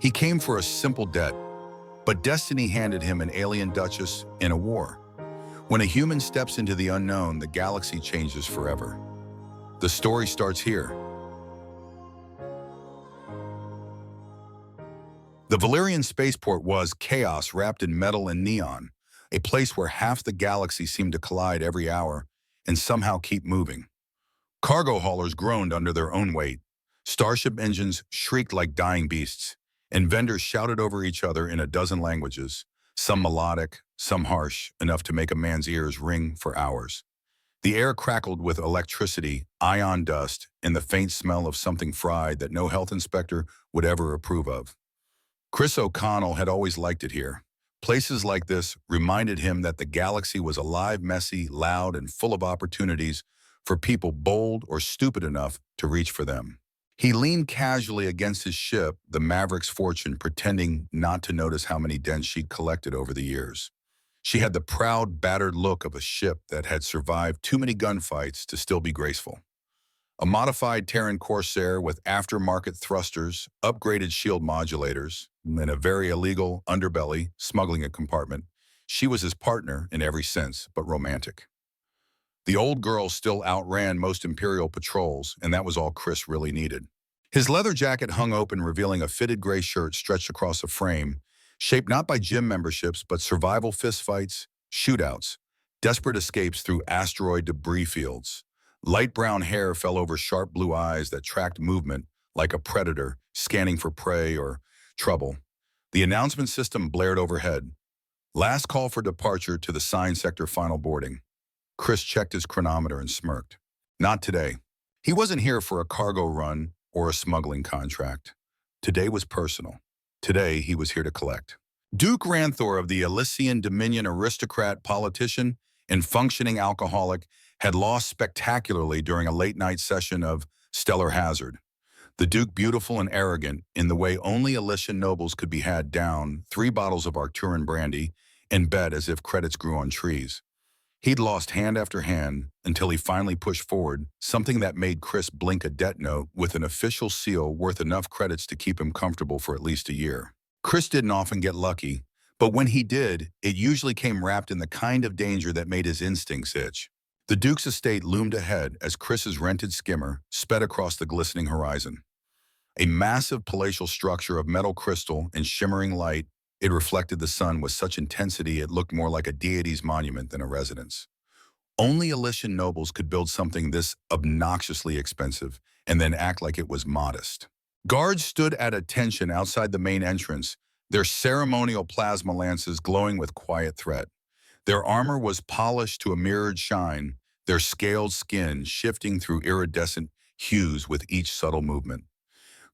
He came for a simple debt, but destiny handed him an alien Duchess in a war. When a human steps into the unknown, the galaxy changes forever. The story starts here. The Valerian spaceport was chaos wrapped in metal and neon, a place where half the galaxy seemed to collide every hour and somehow keep moving. Cargo haulers groaned under their own weight. Starship engines shrieked like dying beasts, and vendors shouted over each other in a dozen languages, some melodic, some harsh, enough to make a man's ears ring for hours. The air crackled with electricity, ion dust, and the faint smell of something fried that no health inspector would ever approve of. Chris O'Connell had always liked it here. Places like this reminded him that the galaxy was alive, messy, loud, and full of opportunities for people bold or stupid enough to reach for them. He leaned casually against his ship, the Maverick's Fortune, pretending not to notice how many dents she'd collected over the years. She had the proud, battered look of a ship that had survived too many gunfights to still be graceful. A modified Terran Corsair with aftermarket thrusters, upgraded shield modulators, and a very illegal underbelly smuggling a compartment, she was his partner in every sense, but romantic. The old girl still outran most Imperial patrols, and that was all Chris really needed. His leather jacket hung open, revealing a fitted gray shirt stretched across a frame, shaped not by gym memberships, but survival fistfights, shootouts, desperate escapes through asteroid debris fields. Light brown hair fell over sharp blue eyes that tracked movement like a predator scanning for prey or trouble. The announcement system blared overhead. Last call for departure to the sign sector, final boarding. Chris checked his chronometer and smirked. Not today. He wasn't here for a cargo run or a smuggling contract. Today was personal. Today, he was here to collect. Duke Ranthor of the Elysian Dominion, aristocrat, politician, and functioning alcoholic, had lost spectacularly during a late-night session of Stellar Hazard. The Duke, beautiful and arrogant in the way only Elysian nobles could be had, down 3 bottles of Arcturan brandy and bet as if credits grew on trees. He'd lost hand after hand until he finally pushed forward, something that made Chris blink a debt note with an official seal worth enough credits to keep him comfortable for at least a year. Chris didn't often get lucky, but when he did, it usually came wrapped in the kind of danger that made his instincts itch. The Duke's estate loomed ahead as Chris's rented skimmer sped across the glistening horizon. A massive palatial structure of metal crystal and shimmering light, it reflected the sun with such intensity it looked more like a deity's monument than a residence. Only Elysian nobles could build something this obnoxiously expensive and then act like it was modest. Guards stood at attention outside the main entrance, their ceremonial plasma lances glowing with quiet threat. Their armor was polished to a mirrored shine, their scaled skin shifting through iridescent hues with each subtle movement.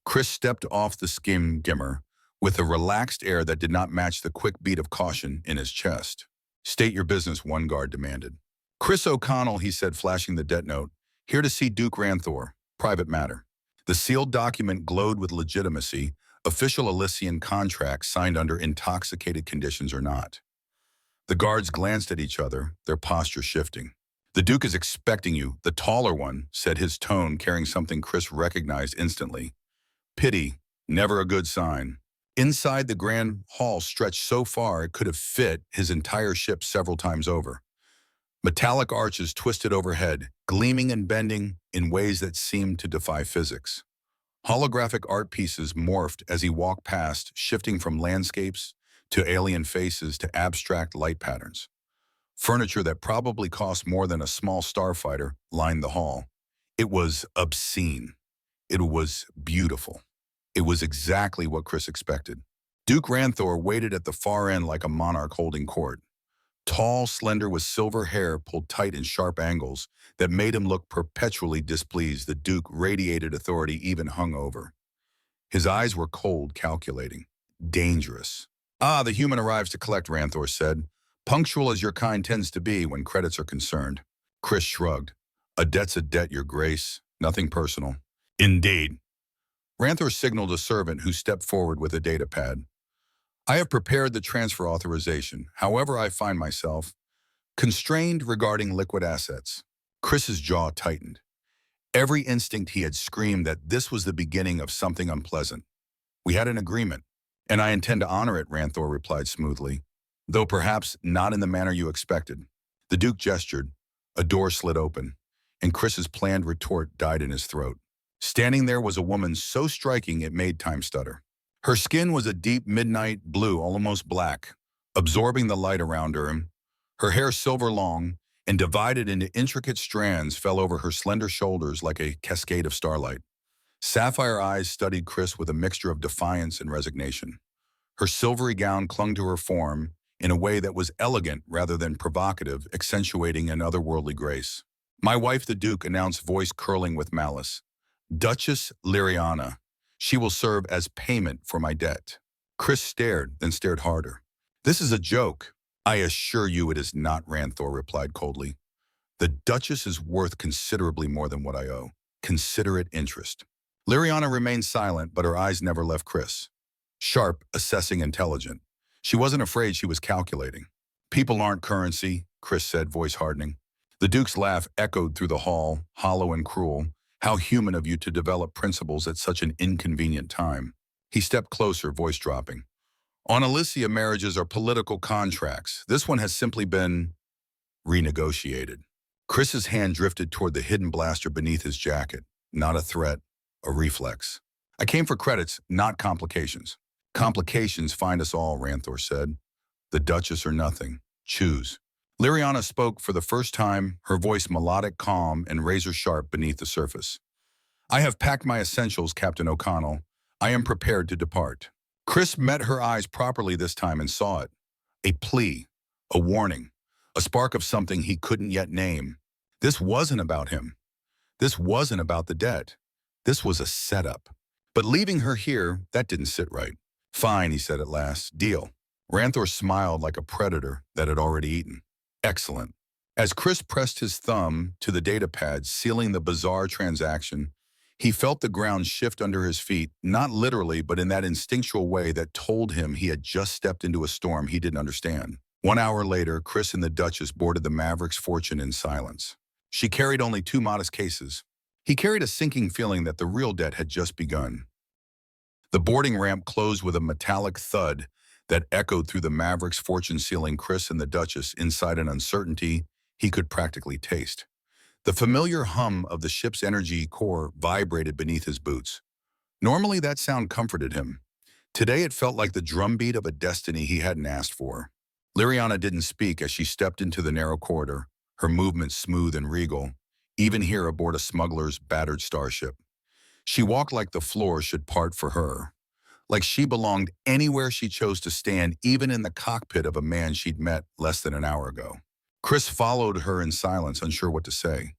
Chris stepped off the skimmer with a relaxed air that did not match the quick beat of caution in his chest. "State your business," one guard demanded. "Chris O'Connell," he said, flashing the debt note. "Here to see Duke Ranthor. Private matter." The sealed document glowed with legitimacy, official Elysian contract signed under intoxicated conditions or not. The guards glanced at each other, their posture shifting. "The Duke is expecting you," the taller one said, his tone carrying something Chris recognized instantly. Pity, never a good sign. Inside, the grand hall stretched so far it could have fit his entire ship several times over. Metallic arches twisted overhead, gleaming and bending in ways that seemed to defy physics. Holographic art pieces morphed as he walked past, shifting from landscapes to alien faces to abstract light patterns. Furniture that probably cost more than a small starfighter lined the hall. It was obscene. It was beautiful. It was exactly what Chris expected. Duke Ranthor waited at the far end like a monarch holding court. Tall, slender, with silver hair pulled tight in sharp angles that made him look perpetually displeased. The Duke radiated authority, even hungover. His eyes were cold, calculating, dangerous. "Ah, the human arrives to collect," Ranthor said, "punctual as your kind tends to be when credits are concerned." Chris shrugged. "A debt's a debt, Your Grace. Nothing personal." "Indeed." Ranthor signaled a servant who stepped forward with a data pad. "I have prepared the transfer authorization. However, I find myself constrained regarding liquid assets." Chris's jaw tightened. Every instinct he had screamed that this was the beginning of something unpleasant. "We had an agreement." And I intend to honor it, Ranthor replied smoothly, though perhaps not in the manner you expected. The Duke gestured. A door slid open, and Chris's planned retort died in his throat. Standing there was a woman so striking it made time stutter. Her skin was a deep midnight blue, almost black, absorbing the light around her. Her hair silver long and divided into intricate strands fell over her slender shoulders like a cascade of starlight. Sapphire eyes studied Chris with a mixture of defiance and resignation. Her silvery gown clung to her form in a way that was elegant rather than provocative, accentuating an otherworldly grace. My wife, the Duke, announced, voice curling with malice. Duchess Liriana. She will serve as payment for my debt. Chris stared, then stared harder. This is a joke. I assure you it is not, Ranthor replied coldly. The Duchess is worth considerably more than what I owe. Consider it interest. Liriana remained silent, but her eyes never left Chris. Sharp, assessing, intelligent. She wasn't afraid, she was calculating. People aren't currency, Chris said, voice hardening. The Duke's laugh echoed through the hall, hollow and cruel. How human of you to develop principles at such an inconvenient time. He stepped closer, voice dropping. On Elysia, marriages are political contracts. This one has simply been renegotiated. Chris's hand drifted toward the hidden blaster beneath his jacket. Not a threat, a reflex. I came for credits, not complications. Complications find us all, Ranthor said. The Duchess or nothing. Choose. Liriana spoke for the first time, her voice melodic, calm, and razor-sharp beneath the surface. I have packed my essentials, Captain O'Connell. I am prepared to depart. Chris met her eyes properly this time and saw it. A plea, a warning, a spark of something he couldn't yet name. This wasn't about him. This wasn't about the debt. This was a setup. But leaving her here, that didn't sit right. Fine, he said at last. Deal. Ranthor smiled like a predator that had already eaten. Excellent. As Chris pressed his thumb to the data pad, sealing the bizarre transaction, he felt the ground shift under his feet, not literally, but in that instinctual way that told him he had just stepped into a storm he didn't understand. 1 hour later, Chris and the Duchess boarded the Maverick's Fortune in silence. She carried only 2 modest cases. He carried a sinking feeling that the real debt had just begun. The boarding ramp closed with a metallic thud that echoed through the Maverick's Fortune, sealing Chris and the Duchess inside an uncertainty he could practically taste. The familiar hum of the ship's energy core vibrated beneath his boots. Normally that sound comforted him. Today it felt like the drumbeat of a destiny he hadn't asked for. Liriana didn't speak as she stepped into the narrow corridor, her movements smooth and regal, even here aboard a smuggler's battered starship. She walked like the floor should part for her, like she belonged anywhere she chose to stand, even in the cockpit of a man she'd met less than an hour ago. Chris followed her in silence, unsure what to say.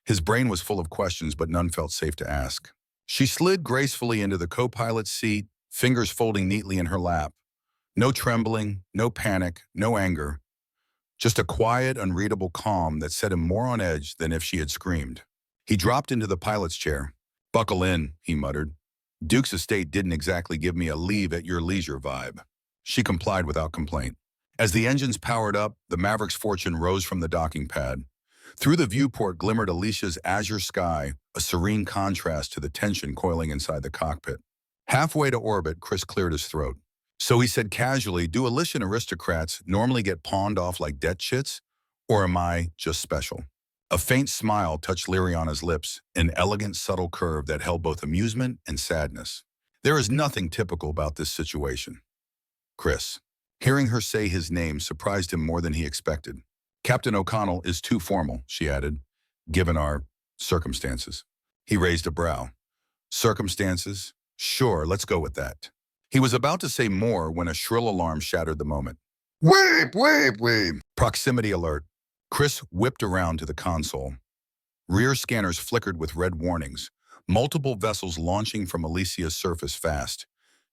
His brain was full of questions, but none felt safe to ask. She slid gracefully into the co-pilot's seat, fingers folding neatly in her lap. No trembling, no panic, no anger. Just a quiet, unreadable calm that set him more on edge than if she had screamed. He dropped into the pilot's chair. Buckle in, he muttered. Duke's estate didn't exactly give me a leave at your leisure vibe. She complied without complaint. As the engines powered up, the Maverick's Fortune rose from the docking pad. Through the viewport glimmered Alicia's azure sky, a serene contrast to the tension coiling inside the cockpit. Halfway to orbit, Chris cleared his throat. So he said casually, do Elysian aristocrats normally get pawned off like debt chits? Or am I just special? A faint smile touched Liriana's lips, an elegant, subtle curve that held both amusement and sadness. There is nothing typical about this situation. Chris. Hearing her say his name surprised him more than he expected. Captain O'Connell is too formal, she added, given our circumstances. He raised a brow. Circumstances? Sure, let's go with that. He was about to say more when a shrill alarm shattered the moment. Weep, weep, weep. Proximity alert. Chris whipped around to the console. Rear scanners flickered with red warnings. Multiple vessels launching from Elysia's surface fast.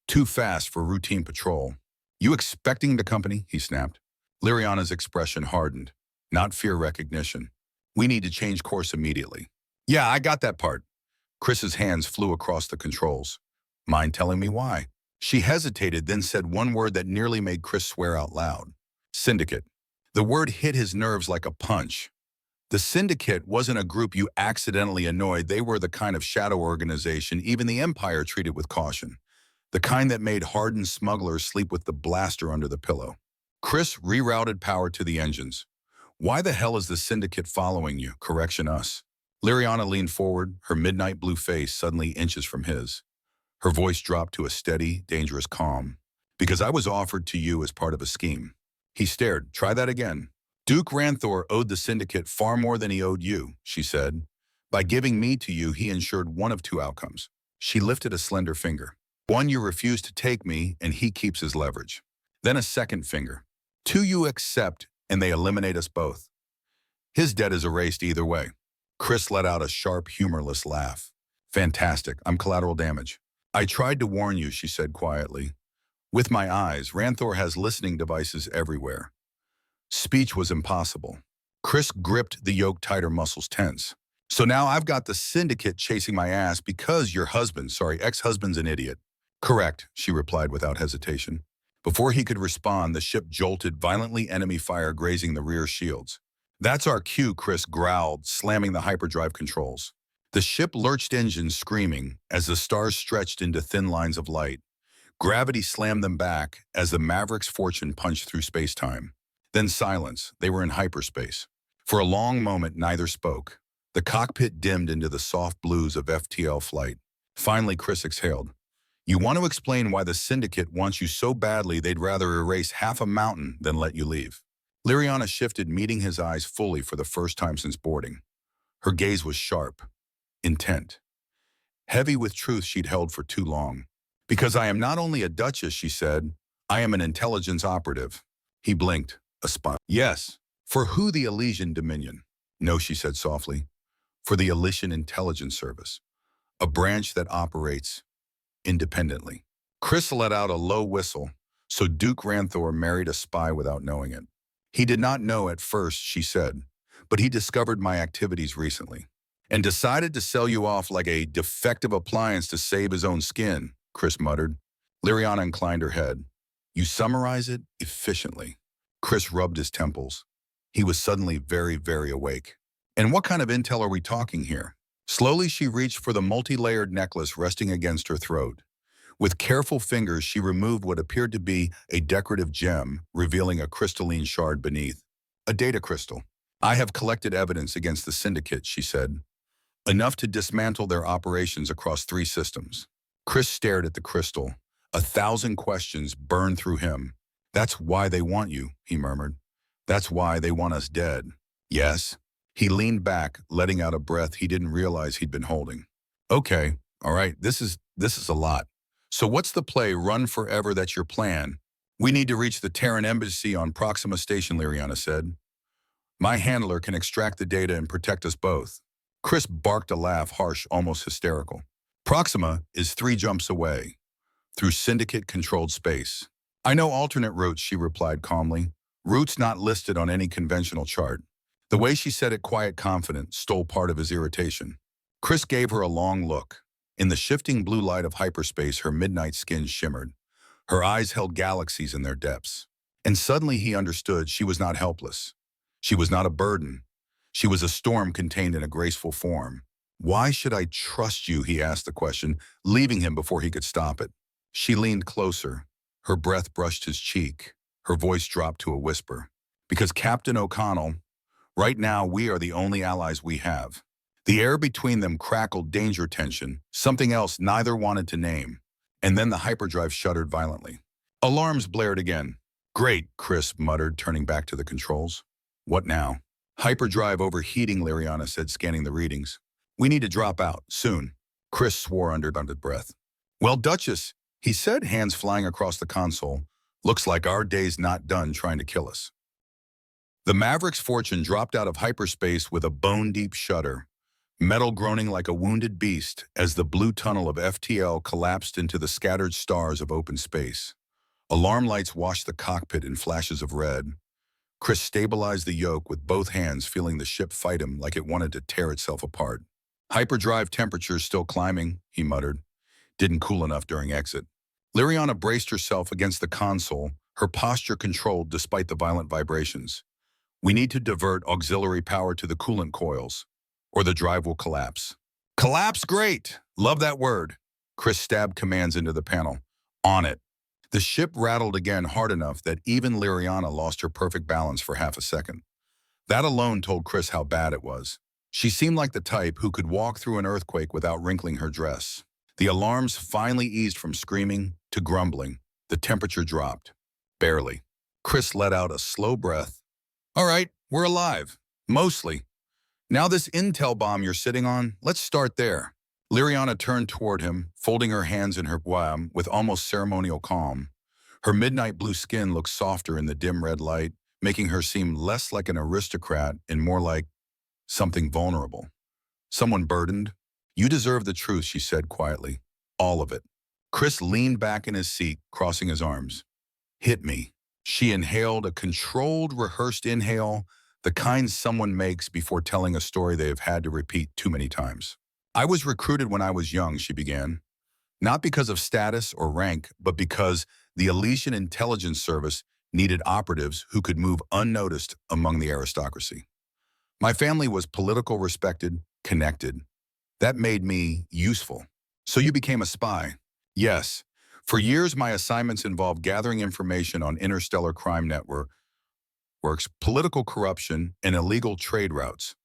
Too fast for routine patrol. You expecting the company? He snapped. Liriana's expression hardened. Not fear recognition. We need to change course immediately. Yeah, I got that part. Chris's hands flew across the controls. Mind telling me why? She hesitated, then said one word that nearly made Chris swear out loud. Syndicate. The word hit his nerves like a punch. The Syndicate wasn't a group you accidentally annoyed. They were the kind of shadow organization even the Empire treated with caution. the kind that made hardened smugglers sleep with the blaster under the pillow. Chris rerouted power to the engines. Why the hell is the Syndicate following you? Correction us. Liriana leaned forward, her midnight blue face suddenly inches from his. Her voice dropped to a steady, dangerous calm. Because I was offered to you as part of a scheme. He stared. Try that again. Duke Ranthor owed the Syndicate far more than he owed you, she said. By giving me to you, he ensured one of two outcomes. She lifted a slender finger. One, you refuse to take me, and he keeps his leverage. Then a second finger. Two, you accept, and they eliminate us both. His debt is erased either way. Chris let out a sharp, humorless laugh. Fantastic. I'm collateral damage. I tried to warn you, she said quietly. With my eyes, Ranthor has listening devices everywhere. Speech was impossible. Chris gripped the yoke tighter, muscles tense. So now I've got the Syndicate chasing my ass because your ex-husband's an idiot. Correct, she replied without hesitation. Before he could respond, the ship jolted, violently, enemy fire grazing the rear shields. That's our cue, Chris growled, slamming the hyperdrive controls. The ship lurched, engines screaming, as the stars stretched into thin lines of light. Gravity slammed them back as the Maverick's fortune punched through space-time. Then silence. They were in hyperspace. For a long moment, neither spoke. The cockpit dimmed into the soft blues of FTL flight. Finally, Chris exhaled. You want to explain why the Syndicate wants you so badly they'd rather erase half a mountain than let you leave. Liriana shifted, meeting his eyes fully for the first time since boarding. Her gaze was sharp, intent, heavy with truth she'd held for too long. Because I am not only a Duchess, she said, I am an intelligence operative. He blinked, a spot. Yes. For who? The Elysian Dominion. No, she said softly. For the Elysian Intelligence Service. A branch that operates independently. Chris let out a low whistle, so Duke Ranthor married a spy without knowing it. He did not know at first, she said, but he discovered my activities recently and decided to sell you off like a defective appliance to save his own skin, Chris muttered. Liriana inclined her head. You summarize it efficiently. Chris rubbed his temples. He was suddenly very, very awake. And what kind of intel are we talking here? Slowly, she reached for the multi-layered necklace resting against her throat. With careful fingers, she removed what appeared to be a decorative gem, revealing a crystalline shard beneath. A data crystal. I have collected evidence against the Syndicate, she said. Enough to dismantle their operations across 3 systems. Chris stared at the crystal. 1,000 questions burned through him. That's why they want you, he murmured. That's why they want us dead. Yes. He leaned back, letting out a breath he didn't realize he'd been holding. Okay, all right, this is a lot. So what's the play? Run forever, that's your plan. We need to reach the Terran embassy on Proxima Station, Liriana said. My handler can extract the data and protect us both. Chris barked a laugh, harsh, almost hysterical. Proxima is 3 jumps away, through Syndicate-controlled space. I know alternate routes, she replied calmly. Routes not listed on any conventional chart. The way she said it, quiet, confident, stole part of his irritation. Chris gave her a long look. In the shifting blue light of hyperspace, her midnight skin shimmered. Her eyes held galaxies in their depths. And suddenly he understood she was not helpless. She was not a burden. She was a storm contained in a graceful form. Why should I trust you? He asked the question, leaving him before he could stop it. She leaned closer. Her breath brushed his cheek. Her voice dropped to a whisper. Because Captain O'Connell, right now we are the only allies we have. The air between them crackled danger tension, something else neither wanted to name. And then the hyperdrive shuddered violently. Alarms blared again. Great, Chris muttered, turning back to the controls. What now? Hyperdrive overheating, Liriana said, scanning the readings. We need to drop out, soon. Chris swore under breath. Well, Duchess, he said, hands flying across the console. Looks like our day's not done trying to kill us. The Maverick's fortune dropped out of hyperspace with a bone-deep shudder, metal groaning like a wounded beast as the blue tunnel of FTL collapsed into the scattered stars of open space. Alarm lights washed the cockpit in flashes of red. Chris stabilized the yoke with both hands, feeling the ship fight him like it wanted to tear itself apart. Hyperdrive temperatures still climbing, he muttered. Didn't cool enough during exit. Liriana braced herself against the console, her posture controlled despite the violent vibrations. We need to divert auxiliary power to the coolant coils, or the drive will collapse. Collapse, great! Love that word. Chris stabbed commands into the panel. On it. The ship rattled again hard enough that even Liriana lost her perfect balance for half a second. That alone told Chris how bad it was. She seemed like the type who could walk through an earthquake without wrinkling her dress. The alarms finally eased from screaming to grumbling. The temperature dropped. Barely. Chris let out a slow breath. All right, we're alive. Mostly. Now this intel bomb you're sitting on, let's start there. Liriana turned toward him, folding her hands in her wham with almost ceremonial calm. Her midnight blue skin looked softer in the dim red light, making her seem less like an aristocrat and more like something vulnerable. Someone burdened. You deserve the truth, she said quietly. All of it. Chris leaned back in his seat, crossing his arms. Hit me. She inhaled a controlled, rehearsed inhale, the kind someone makes before telling a story they have had to repeat too many times. I was recruited when I was young, she began. Not because of status or rank, but because the Elysian Intelligence Service needed operatives who could move unnoticed among the aristocracy. My family was political, respected, connected. That made me useful. So you became a spy? Yes. For years, my assignments involved gathering information on interstellar crime networks, political corruption, and illegal trade routes.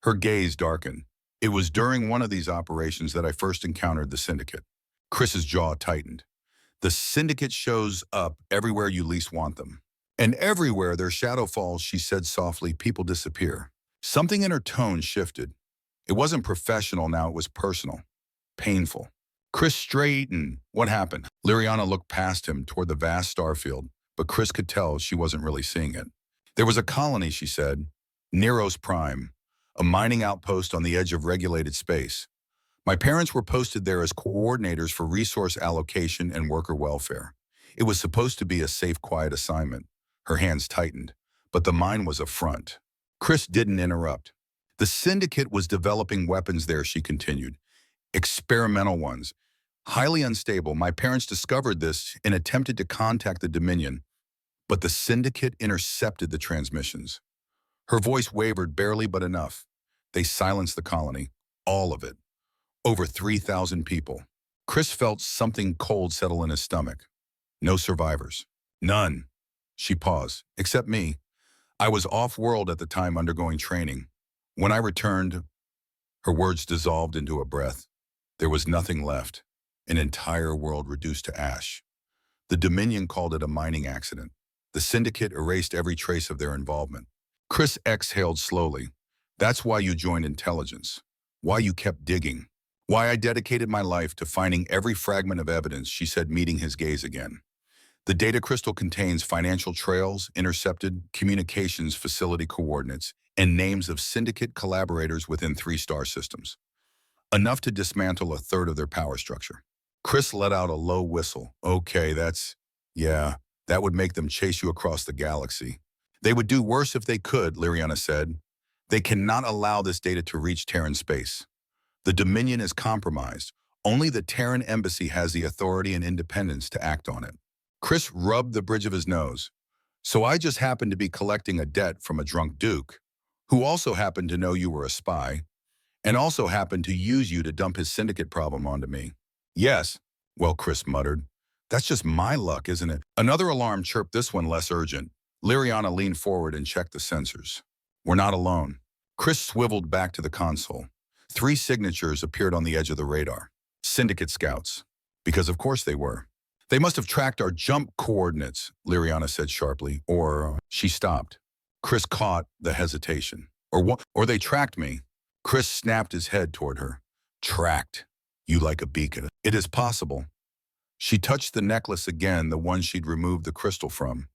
Her gaze darkened. It was during one of these operations that I first encountered the Syndicate. Chris's jaw tightened. The Syndicate shows up everywhere you least want them. And everywhere their shadow falls, she said softly, people disappear. Something in her tone shifted. It wasn't professional now, it was personal. Painful. Chris straightened. What happened? Liriana looked past him toward the vast starfield, but Chris could tell she wasn't really seeing it. There was a colony, she said, Neros Prime, a mining outpost on the edge of regulated space. My parents were posted there as coordinators for resource allocation and worker welfare. It was supposed to be a safe, quiet assignment. Her hands tightened, but the mine was a front. Chris didn't interrupt. The Syndicate was developing weapons there, she continued. Experimental ones. Highly unstable. My parents discovered this and attempted to contact the Dominion, but the Syndicate intercepted the transmissions. Her voice wavered barely but enough. They silenced the colony. All of it. Over 3,000 people. Chris felt something cold settle in his stomach. No survivors. None. She paused. Except me. I was off-world at the time undergoing training. When I returned, her words dissolved into a breath. There was nothing left. An entire world reduced to ash. The Dominion called it a mining accident. The Syndicate erased every trace of their involvement. Chris exhaled slowly. That's why you joined intelligence. Why you kept digging. Why I dedicated my life to finding every fragment of evidence, she said, meeting his gaze again. The data crystal contains financial trails, intercepted communications facility coordinates, and names of Syndicate collaborators within 3-star systems. Enough to dismantle a third of their power structure. Chris let out a low whistle. Okay, that would make them chase you across the galaxy. They would do worse if they could, Liriana said. They cannot allow this data to reach Terran space. The Dominion is compromised. Only the Terran embassy has the authority and independence to act on it. Chris rubbed the bridge of his nose. So I just happened to be collecting a debt from a drunk duke, who also happened to know you were a spy, and also happened to use you to dump his Syndicate problem onto me. Yes, well, Chris muttered. That's just my luck, isn't it? Another alarm chirped, this one less urgent. Liriana leaned forward and checked the sensors. We're not alone. Chris swiveled back to the console. 3 signatures appeared on the edge of the radar. Syndicate scouts. Because of course they were. They must have tracked our jump coordinates, Liriana said sharply, or she stopped. Chris caught the hesitation. Or they tracked me. Chris snapped his head toward her. Tracked. You like a beacon. It is possible. She touched the necklace again, the one she'd removed the crystal from.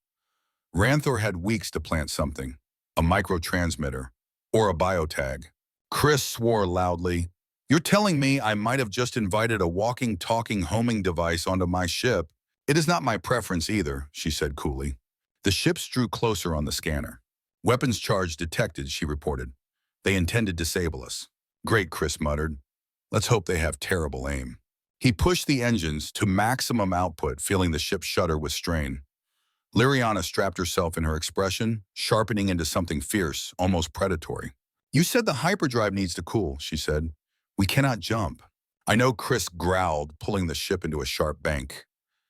Ranthor had weeks to plant something. A microtransmitter. Or a biotag. Chris swore loudly. You're telling me I might have just invited a walking, talking homing device onto my ship? It is not my preference either, she said coolly. The ships drew closer on the scanner. Weapons charge detected, she reported. They intend to disable us. Great, Chris muttered. Let's hope they have terrible aim. He pushed the engines to maximum output, feeling the ship shudder with strain. Liriana strapped herself in her expression, sharpening into something fierce, almost predatory. You said the hyperdrive needs to cool, she said. We cannot jump. I know, Chris growled, pulling the ship into a sharp bank.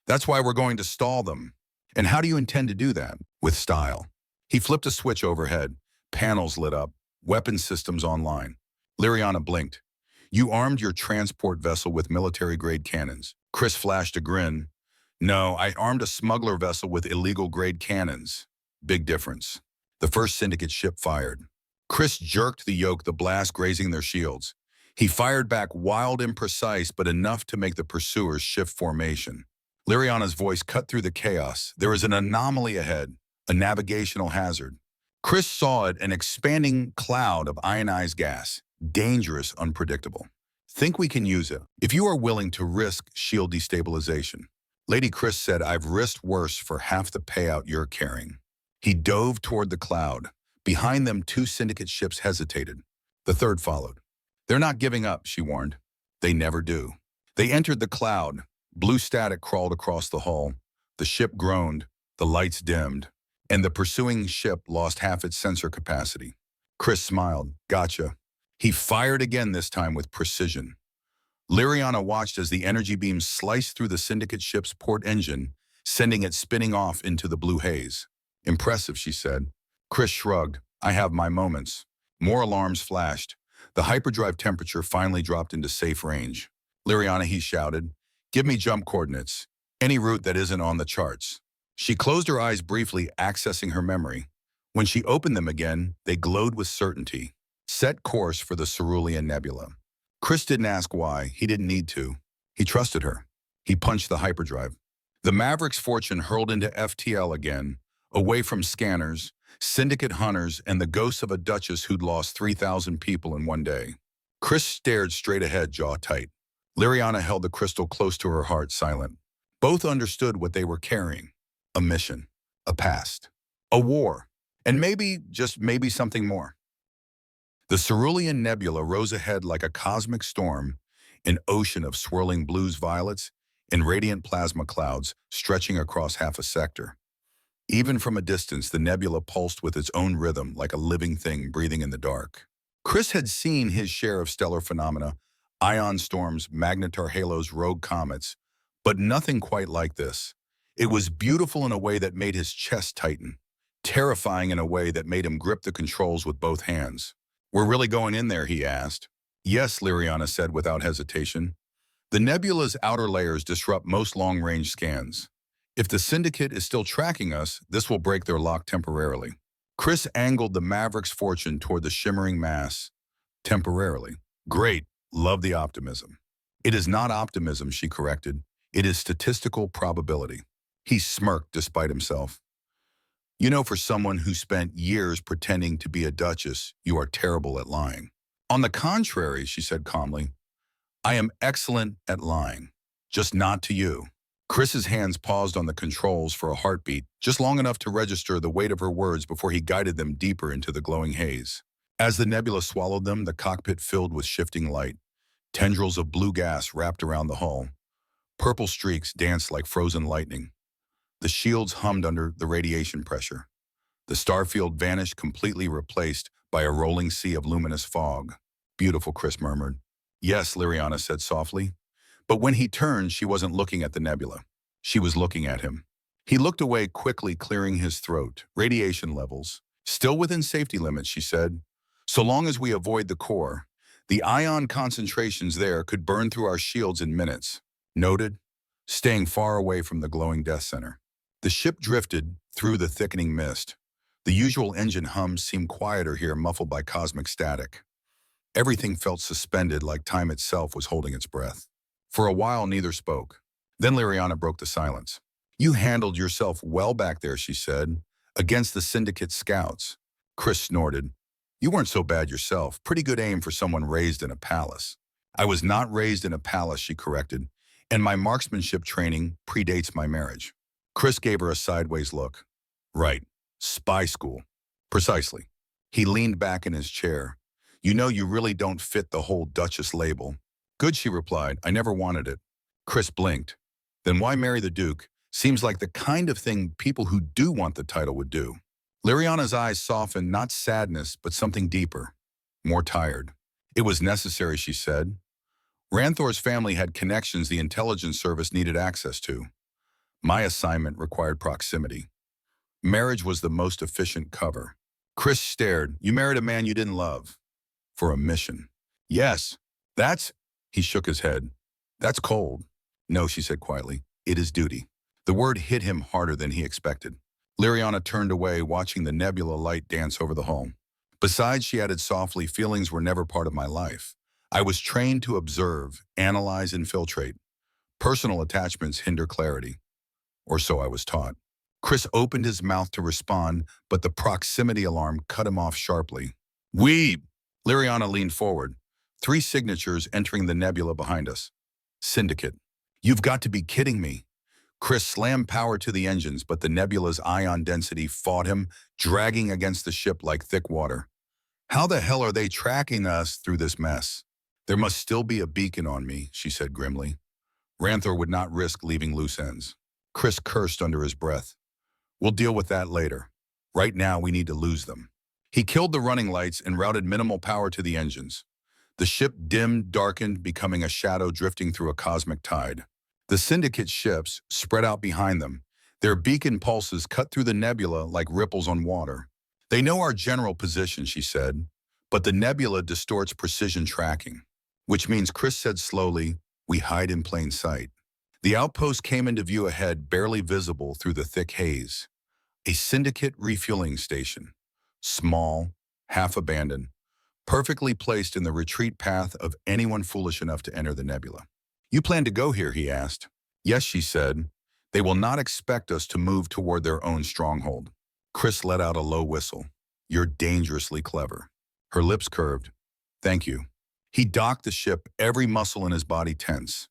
That's why we're going to stall them. And how do you intend to do that? With style. He flipped a switch overhead. Panels lit up. Weapon systems online. Liriana blinked. You armed your transport vessel with military-grade cannons. Chris flashed a grin. No, I armed a smuggler vessel with illegal-grade cannons. Big difference. The first Syndicate ship fired. Chris jerked the yoke, the blast grazing their shields. He fired back wild and precise, but enough to make the pursuers shift formation. Liriana's voice cut through the chaos. There is an anomaly ahead, a navigational hazard. Chris saw it, an expanding cloud of ionized gas, dangerous, unpredictable. Think we can use it, if you are willing to risk shield destabilization. Lady Chris said, I've risked worse for half the payout you're carrying. He dove toward the cloud. Behind them, 2 Syndicate ships hesitated. The third followed. They're not giving up, she warned. They never do. They entered the cloud. Blue static crawled across the hull. The ship groaned. The lights dimmed. And the pursuing ship lost half its sensor capacity. Chris smiled. Gotcha. He fired again, this time with precision. Liriana watched as the energy beam sliced through the Syndicate ship's port engine, sending it spinning off into the blue haze. Impressive, she said. Chris shrugged. I have my moments. More alarms flashed. The hyperdrive temperature finally dropped into safe range. Liriana, he shouted, give me jump coordinates. Any route that isn't on the charts. She closed her eyes briefly, accessing her memory. When she opened them again, they glowed with certainty. Set course for the Cerulean Nebula. Chris didn't ask why. He didn't need to. He trusted her. He punched the hyperdrive. The Maverick's fortune hurled into FTL again, away from scanners, Syndicate hunters, and the ghosts of a Duchess who'd lost 3,000 people in one day. Chris stared straight ahead, jaw tight. Liriana held the crystal close to her heart, silent. Both understood what they were carrying. A mission. A past. A war. And maybe, just maybe, something more. The Cerulean Nebula rose ahead like a cosmic storm, an ocean of swirling blues, violets, and radiant plasma clouds stretching across half a sector. Even from a distance, the nebula pulsed with its own rhythm like a living thing breathing in the dark. Chris had seen his share of stellar phenomena, ion storms, magnetar halos, rogue comets, but nothing quite like this. It was beautiful in a way that made his chest tighten, terrifying in a way that made him grip the controls with both hands. We're really going in there, he asked. Yes, Liriana said without hesitation. The nebula's outer layers disrupt most long-range scans. If the Syndicate is still tracking us, this will break their lock temporarily. Chris angled the Maverick's fortune toward the shimmering mass. Temporarily. Great. Love the optimism. It is not optimism, she corrected. It is statistical probability. He smirked despite himself. You know, for someone who spent years pretending to be a Duchess, you are terrible at lying. On the contrary, she said calmly, I am excellent at lying, just not to you. Chris's hands paused on the controls for a heartbeat, just long enough to register the weight of her words before he guided them deeper into the glowing haze. As the nebula swallowed them, the cockpit filled with shifting light. Tendrils of blue gas wrapped around the hull. Purple streaks danced like frozen lightning. The shields hummed under the radiation pressure. The starfield vanished, completely replaced by a rolling sea of luminous fog. Beautiful, Chris murmured. Yes, Liriana said softly. But when he turned, she wasn't looking at the nebula. She was looking at him. He looked away, quickly clearing his throat. Radiation levels. Still within safety limits, she said. So long as we avoid the core, the ion concentrations there could burn through our shields in minutes. Noted, staying far away from the glowing death center. The ship drifted through the thickening mist. The usual engine hums seemed quieter here, muffled by cosmic static. Everything felt suspended, like time itself was holding its breath. For a while, neither spoke. Then Liriana broke the silence. You handled yourself well back there, she said, against the Syndicate scouts. Chris snorted. You weren't so bad yourself. Pretty good aim for someone raised in a palace. I was not raised in a palace, she corrected, and my marksmanship training predates my marriage. Chris gave her a sideways look. Right. Spy school. Precisely. He leaned back in his chair. You know, you really don't fit the whole Duchess label. Good, she replied. I never wanted it. Chris blinked. Then why marry the Duke? Seems like the kind of thing people who do want the title would do. Liriana's eyes softened, not sadness, but something deeper. More tired. It was necessary, she said. Ranthor's family had connections the intelligence service needed access to. My assignment required proximity. Marriage was the most efficient cover. Chris stared. You married a man you didn't love. For a mission. Yes, that's... He shook his head. That's cold. No, she said quietly. It is duty. The word hit him harder than he expected. Liriana turned away, watching the nebula light dance over the home. Besides, she added softly, feelings were never part of my life. I was trained to observe, analyze, and filtrate. Personal attachments hinder clarity. Or so I was taught. Chris opened his mouth to respond, but the proximity alarm cut him off sharply. We... Liriana leaned forward. 3 signatures entering the nebula behind us. Syndicate. You've got to be kidding me. Chris slammed power to the engines, but the nebula's ion density fought him, dragging against the ship like thick water. How the hell are they tracking us through this mess? There must still be a beacon on me, she said grimly. Ranthor would not risk leaving loose ends. Chris cursed under his breath. We'll deal with that later. Right now, we need to lose them. He killed the running lights and routed minimal power to the engines. The ship dimmed, darkened, becoming a shadow drifting through a cosmic tide. The Syndicate ships spread out behind them. Their beacon pulses cut through the nebula like ripples on water. They know our general position, she said, but the nebula distorts precision tracking, which means, Chris said slowly, we hide in plain sight. The outpost came into view ahead, barely visible through the thick haze. A Syndicate refueling station. Small, half-abandoned, perfectly placed in the retreat path of anyone foolish enough to enter the nebula. You plan to go here, he asked. Yes, she said. They will not expect us to move toward their own stronghold. Chris let out a low whistle. You're dangerously clever. Her lips curved. Thank you. He docked the ship, every muscle in his body tense.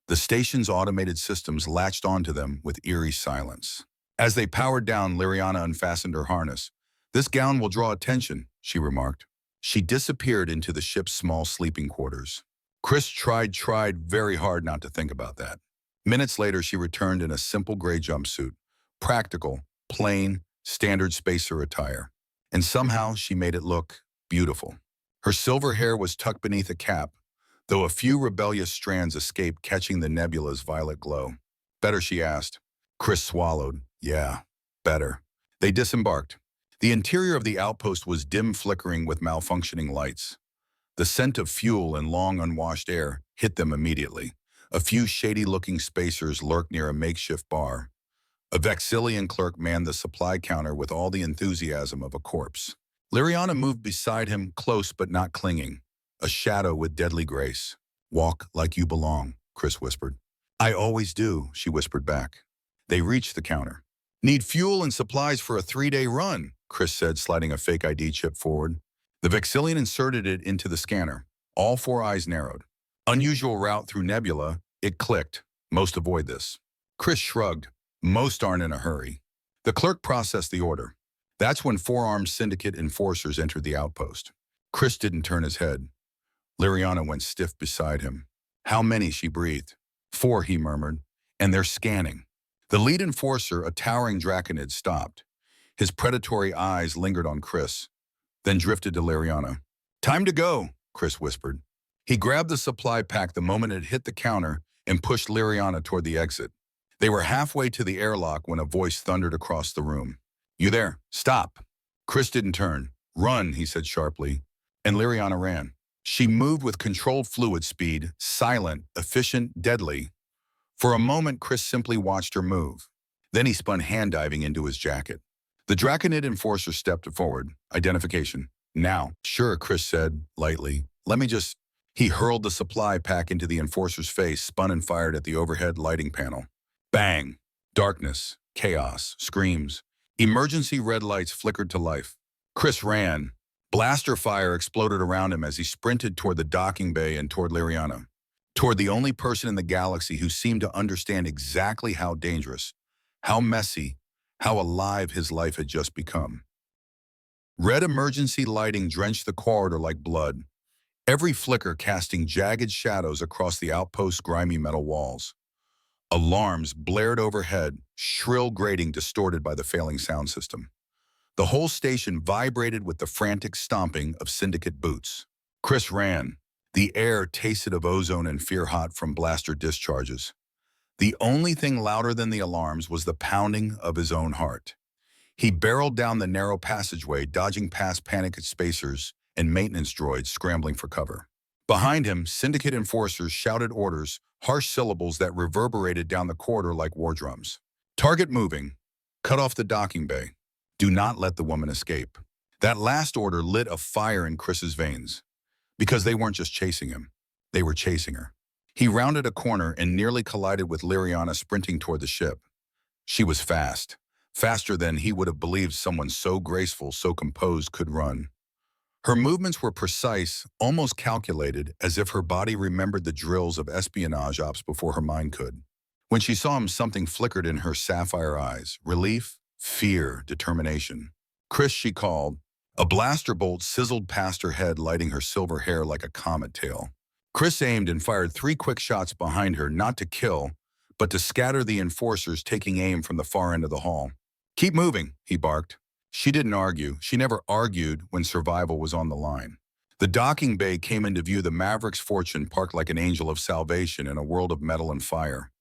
The station's automated systems latched onto them with eerie silence. As they powered down, Liriana unfastened her harness. This gown will draw attention, she remarked. She disappeared into the ship's small sleeping quarters. Chris tried very hard not to think about that. Minutes later, she returned in a simple gray jumpsuit. Practical, plain, standard spacer attire. And somehow she made it look beautiful. Her silver hair was tucked beneath a cap, though a few rebellious strands escaped, catching the nebula's violet glow. Better, she asked. Chris swallowed. Yeah, better. They disembarked. The interior of the outpost was dim, flickering with malfunctioning lights. The scent of fuel and long unwashed air hit them immediately. A few shady-looking spacers lurked near a makeshift bar. A Vexillian clerk manned the supply counter with all the enthusiasm of a corpse. Liriana moved beside him, close but not clinging, a shadow with deadly grace. Walk like you belong, Chris whispered. I always do, she whispered back. They reached the counter. Need fuel and supplies for a 3-day run, Chris said, sliding a fake ID chip forward. The Vexillian inserted it into the scanner. All 4 eyes narrowed. Unusual route through nebula. It clicked. Most avoid this. Chris shrugged. Most aren't in a hurry. The clerk processed the order. That's when 4 armed Syndicate enforcers entered the outpost. Chris didn't turn his head. Liriana went stiff beside him. How many, she breathed. 4, he murmured. And they're scanning. The lead enforcer, a towering draconid, stopped. His predatory eyes lingered on Chris, then drifted to Liriana. Time to go, Chris whispered. He grabbed the supply pack the moment it hit the counter and pushed Liriana toward the exit. They were halfway to the airlock when a voice thundered across the room. You there? Stop. Chris didn't turn. Run, he said sharply. And Liriana ran. She moved with controlled fluid speed, silent, efficient, deadly. For a moment, Chris simply watched her move. Then he spun hand diving into his jacket. The Draconid enforcer stepped forward. Identification. Now. Sure, Chris said, lightly. Let me just... He hurled the supply pack into the enforcer's face, spun and fired at the overhead lighting panel. Bang! Darkness, chaos, screams. Emergency red lights flickered to life. Chris ran. Blaster fire exploded around him as he sprinted toward the docking bay and toward Liriana. Toward the only person in the galaxy who seemed to understand exactly how dangerous, how messy, how alive his life had just become. Red emergency lighting drenched the corridor like blood, every flicker casting jagged shadows across the outpost's grimy metal walls. Alarms blared overhead, shrill grating distorted by the failing sound system. The whole station vibrated with the frantic stomping of Syndicate boots. Chris ran. The air tasted of ozone and fear hot from blaster discharges. The only thing louder than the alarms was the pounding of his own heart. He barreled down the narrow passageway, dodging past panicked spacers and maintenance droids scrambling for cover. Behind him, Syndicate enforcers shouted orders, harsh syllables that reverberated down the corridor like war drums. Target moving. Cut off the docking bay. Do not let the woman escape. That last order lit a fire in Chris's veins. Because they weren't just chasing him. They were chasing her. He rounded a corner and nearly collided with Liriana sprinting toward the ship. She was fast. Faster than he would have believed someone so graceful, so composed could run. Her movements were precise, almost calculated, as if her body remembered the drills of espionage ops before her mind could. When she saw him, something flickered in her sapphire eyes. Relief, fear, determination. Chris, she called. A blaster bolt sizzled past her head, lighting her silver hair like a comet tail. Chris aimed and fired 3 quick shots behind her, not to kill, but to scatter the enforcers taking aim from the far end of the hall. Keep moving, he barked. She didn't argue. She never argued when survival was on the line. The docking bay came into view, the Maverick's Fortune parked like an angel of salvation in a world of metal and fire.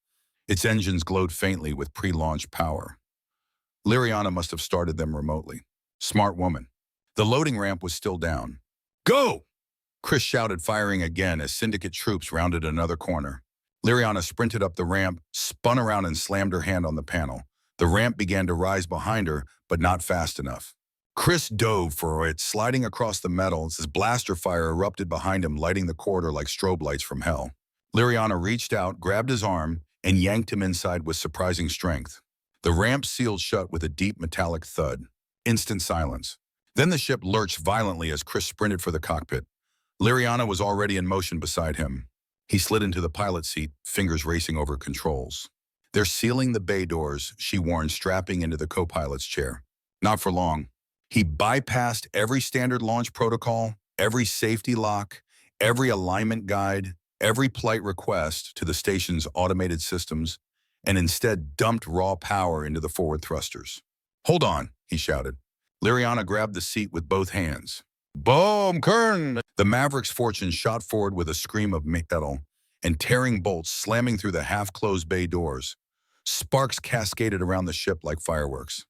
Its engines glowed faintly with pre-launch power. Liriana must have started them remotely. Smart woman. The loading ramp was still down. Go! Chris shouted, firing again as Syndicate troops rounded another corner. Liriana sprinted up the ramp, spun around and slammed her hand on the panel. The ramp began to rise behind her, but not fast enough. Chris dove for it, sliding across the metal as his blaster fire erupted behind him, lighting the corridor like strobe lights from hell. Liriana reached out, grabbed his arm, and yanked him inside with surprising strength. The ramp sealed shut with a deep metallic thud. Instant silence. Then the ship lurched violently as Chris sprinted for the cockpit. Liriana was already in motion beside him. He slid into the pilot's seat, fingers racing over controls. They're sealing the bay doors, she warned, strapping into the co-pilot's chair. Not for long. He bypassed every standard launch protocol, every safety lock, every alignment guide, every plight request to the station's automated systems, and instead dumped raw power into the forward thrusters. Hold on, he shouted. Liriana grabbed the seat with both hands. Boom, Kern! The Maverick's Fortune shot forward with a scream of metal and tearing bolts slamming through the half-closed bay doors. Sparks cascaded around the ship like fireworks.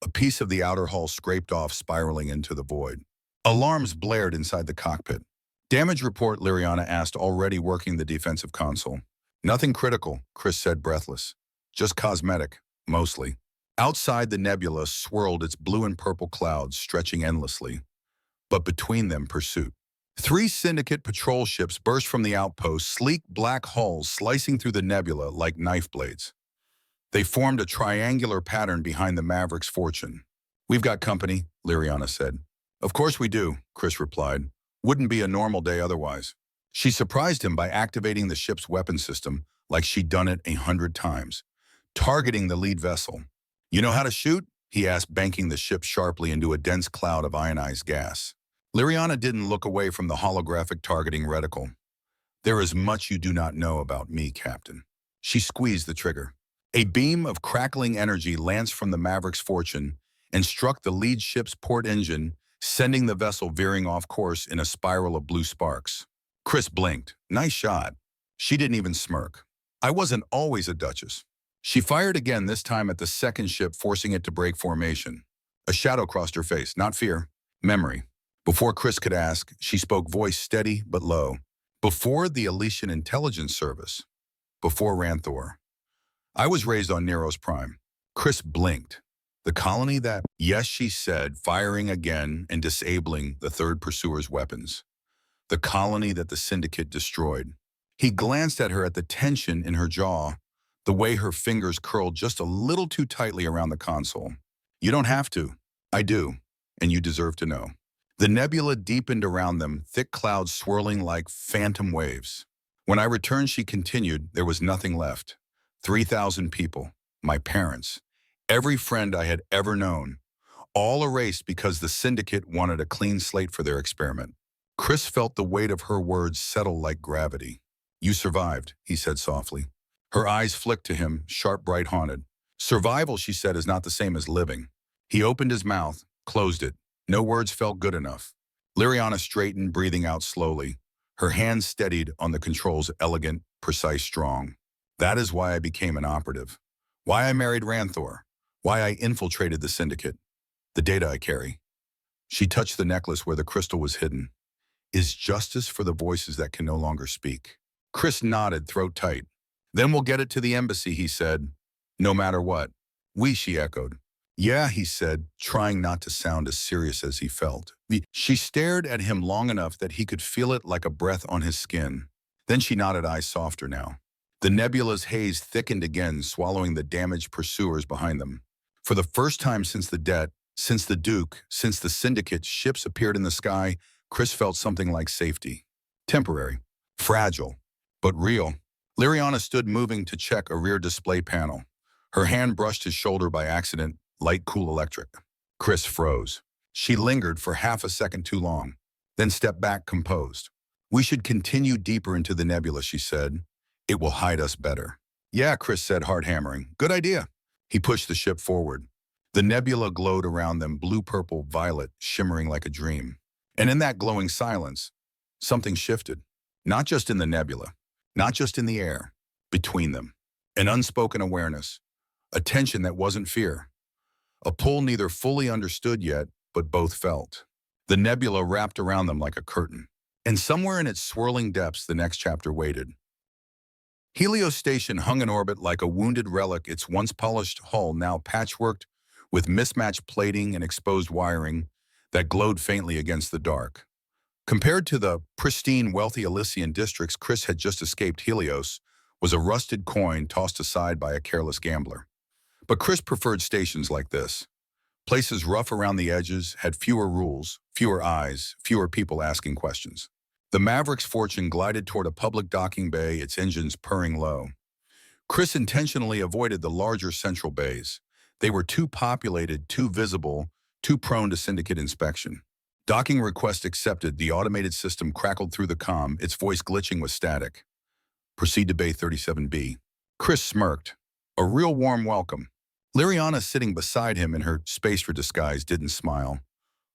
A piece of the outer hull scraped off, spiraling into the void. Alarms blared inside the cockpit. Damage report, Liriana asked, already working the defensive console. Nothing critical, Chris said, breathless. Just cosmetic, mostly. Outside, the nebula swirled its blue and purple clouds, stretching endlessly. But between them, pursuit. 3 Syndicate patrol ships burst from the outpost, sleek black hulls slicing through the nebula like knife blades. They formed a triangular pattern behind the Maverick's Fortune. We've got company, Liriana said. Of course we do, Chris replied. Wouldn't be a normal day otherwise. She surprised him by activating the ship's weapon system like she'd done it 100 times, targeting the lead vessel. You know how to shoot? He asked, banking the ship sharply into a dense cloud of ionized gas. Liriana didn't look away from the holographic targeting reticle. There is much you do not know about me, Captain. She squeezed the trigger. A beam of crackling energy lanced from the Maverick's Fortune and struck the lead ship's port engine, sending the vessel veering off course in a spiral of blue sparks. Chris blinked. Nice shot. She didn't even smirk. I wasn't always a Duchess. She fired again, this time at the second ship, forcing it to break formation. A shadow crossed her face, not fear, memory. Before Chris could ask, she spoke, voice steady but low. Before the Elysian Intelligence Service. Before Ranthor. I was raised on Nero's Prime. Chris blinked. The colony that, yes, she said, firing again and disabling the third pursuer's weapons. The colony that the Syndicate destroyed. He glanced at her, at the tension in her jaw, the way her fingers curled just a little too tightly around the console. You don't have to. I do, and you deserve to know. The nebula deepened around them, thick clouds swirling like phantom waves. When I returned, she continued, there was nothing left. 3,000 people, my parents, every friend I had ever known, all erased because the Syndicate wanted a clean slate for their experiment. Chris felt the weight of her words settle like gravity. You survived, he said softly. Her eyes flicked to him, sharp, bright, haunted. Survival, she said, is not the same as living. He opened his mouth, closed it. No words felt good enough. Liriana straightened, breathing out slowly. Her hands steadied on the controls, elegant, precise, strong. That is why I became an operative. Why I married Ranthor. Why I infiltrated the Syndicate. The data I carry. She touched the necklace where the crystal was hidden. Is justice for the voices that can no longer speak. Chris nodded, throat tight. Then we'll get it to the embassy, he said. No matter what. We, she echoed. Yeah, he said, trying not to sound as serious as he felt. She stared at him long enough that he could feel it like a breath on his skin. Then she nodded, eyes softer now. The nebula's haze thickened again, swallowing the damaged pursuers behind them. For the first time since the debt, since the Duke, since the Syndicate ships appeared in the sky, Chris felt something like safety. Temporary, fragile, but real. Liriana stood moving to check a rear display panel. Her hand brushed his shoulder by accident, light, cool electric. Chris froze. She lingered for half a second too long, then stepped back composed. We should continue deeper into the nebula, she said. It will hide us better. Yeah, Chris said, hard hammering. Good idea. He pushed the ship forward. The nebula glowed around them, blue, purple, violet, shimmering like a dream. And in that glowing silence, something shifted. Not just in the nebula, not just in the air, between them. An unspoken awareness, a tension that wasn't fear. A pull neither fully understood yet, but both felt. The nebula wrapped around them like a curtain. And somewhere in its swirling depths, the next chapter waited. Helios Station hung in orbit like a wounded relic, its once polished hull now patchworked with mismatched plating and exposed wiring that glowed faintly against the dark. Compared to the pristine, wealthy Elysian districts Chris had just escaped, Helios was a rusted coin tossed aside by a careless gambler. But Chris preferred stations like this. Places rough around the edges, had fewer rules, fewer eyes, fewer people asking questions. The Maverick's fortune glided toward a public docking bay, its engines purring low. Chris intentionally avoided the larger central bays. They were too populated, too visible, too prone to Syndicate inspection. Docking request accepted, the automated system crackled through the comm, its voice glitching with static. Proceed to Bay 37B. Chris smirked. A real warm welcome. Liriana, sitting beside him in her spacer disguise, didn't smile.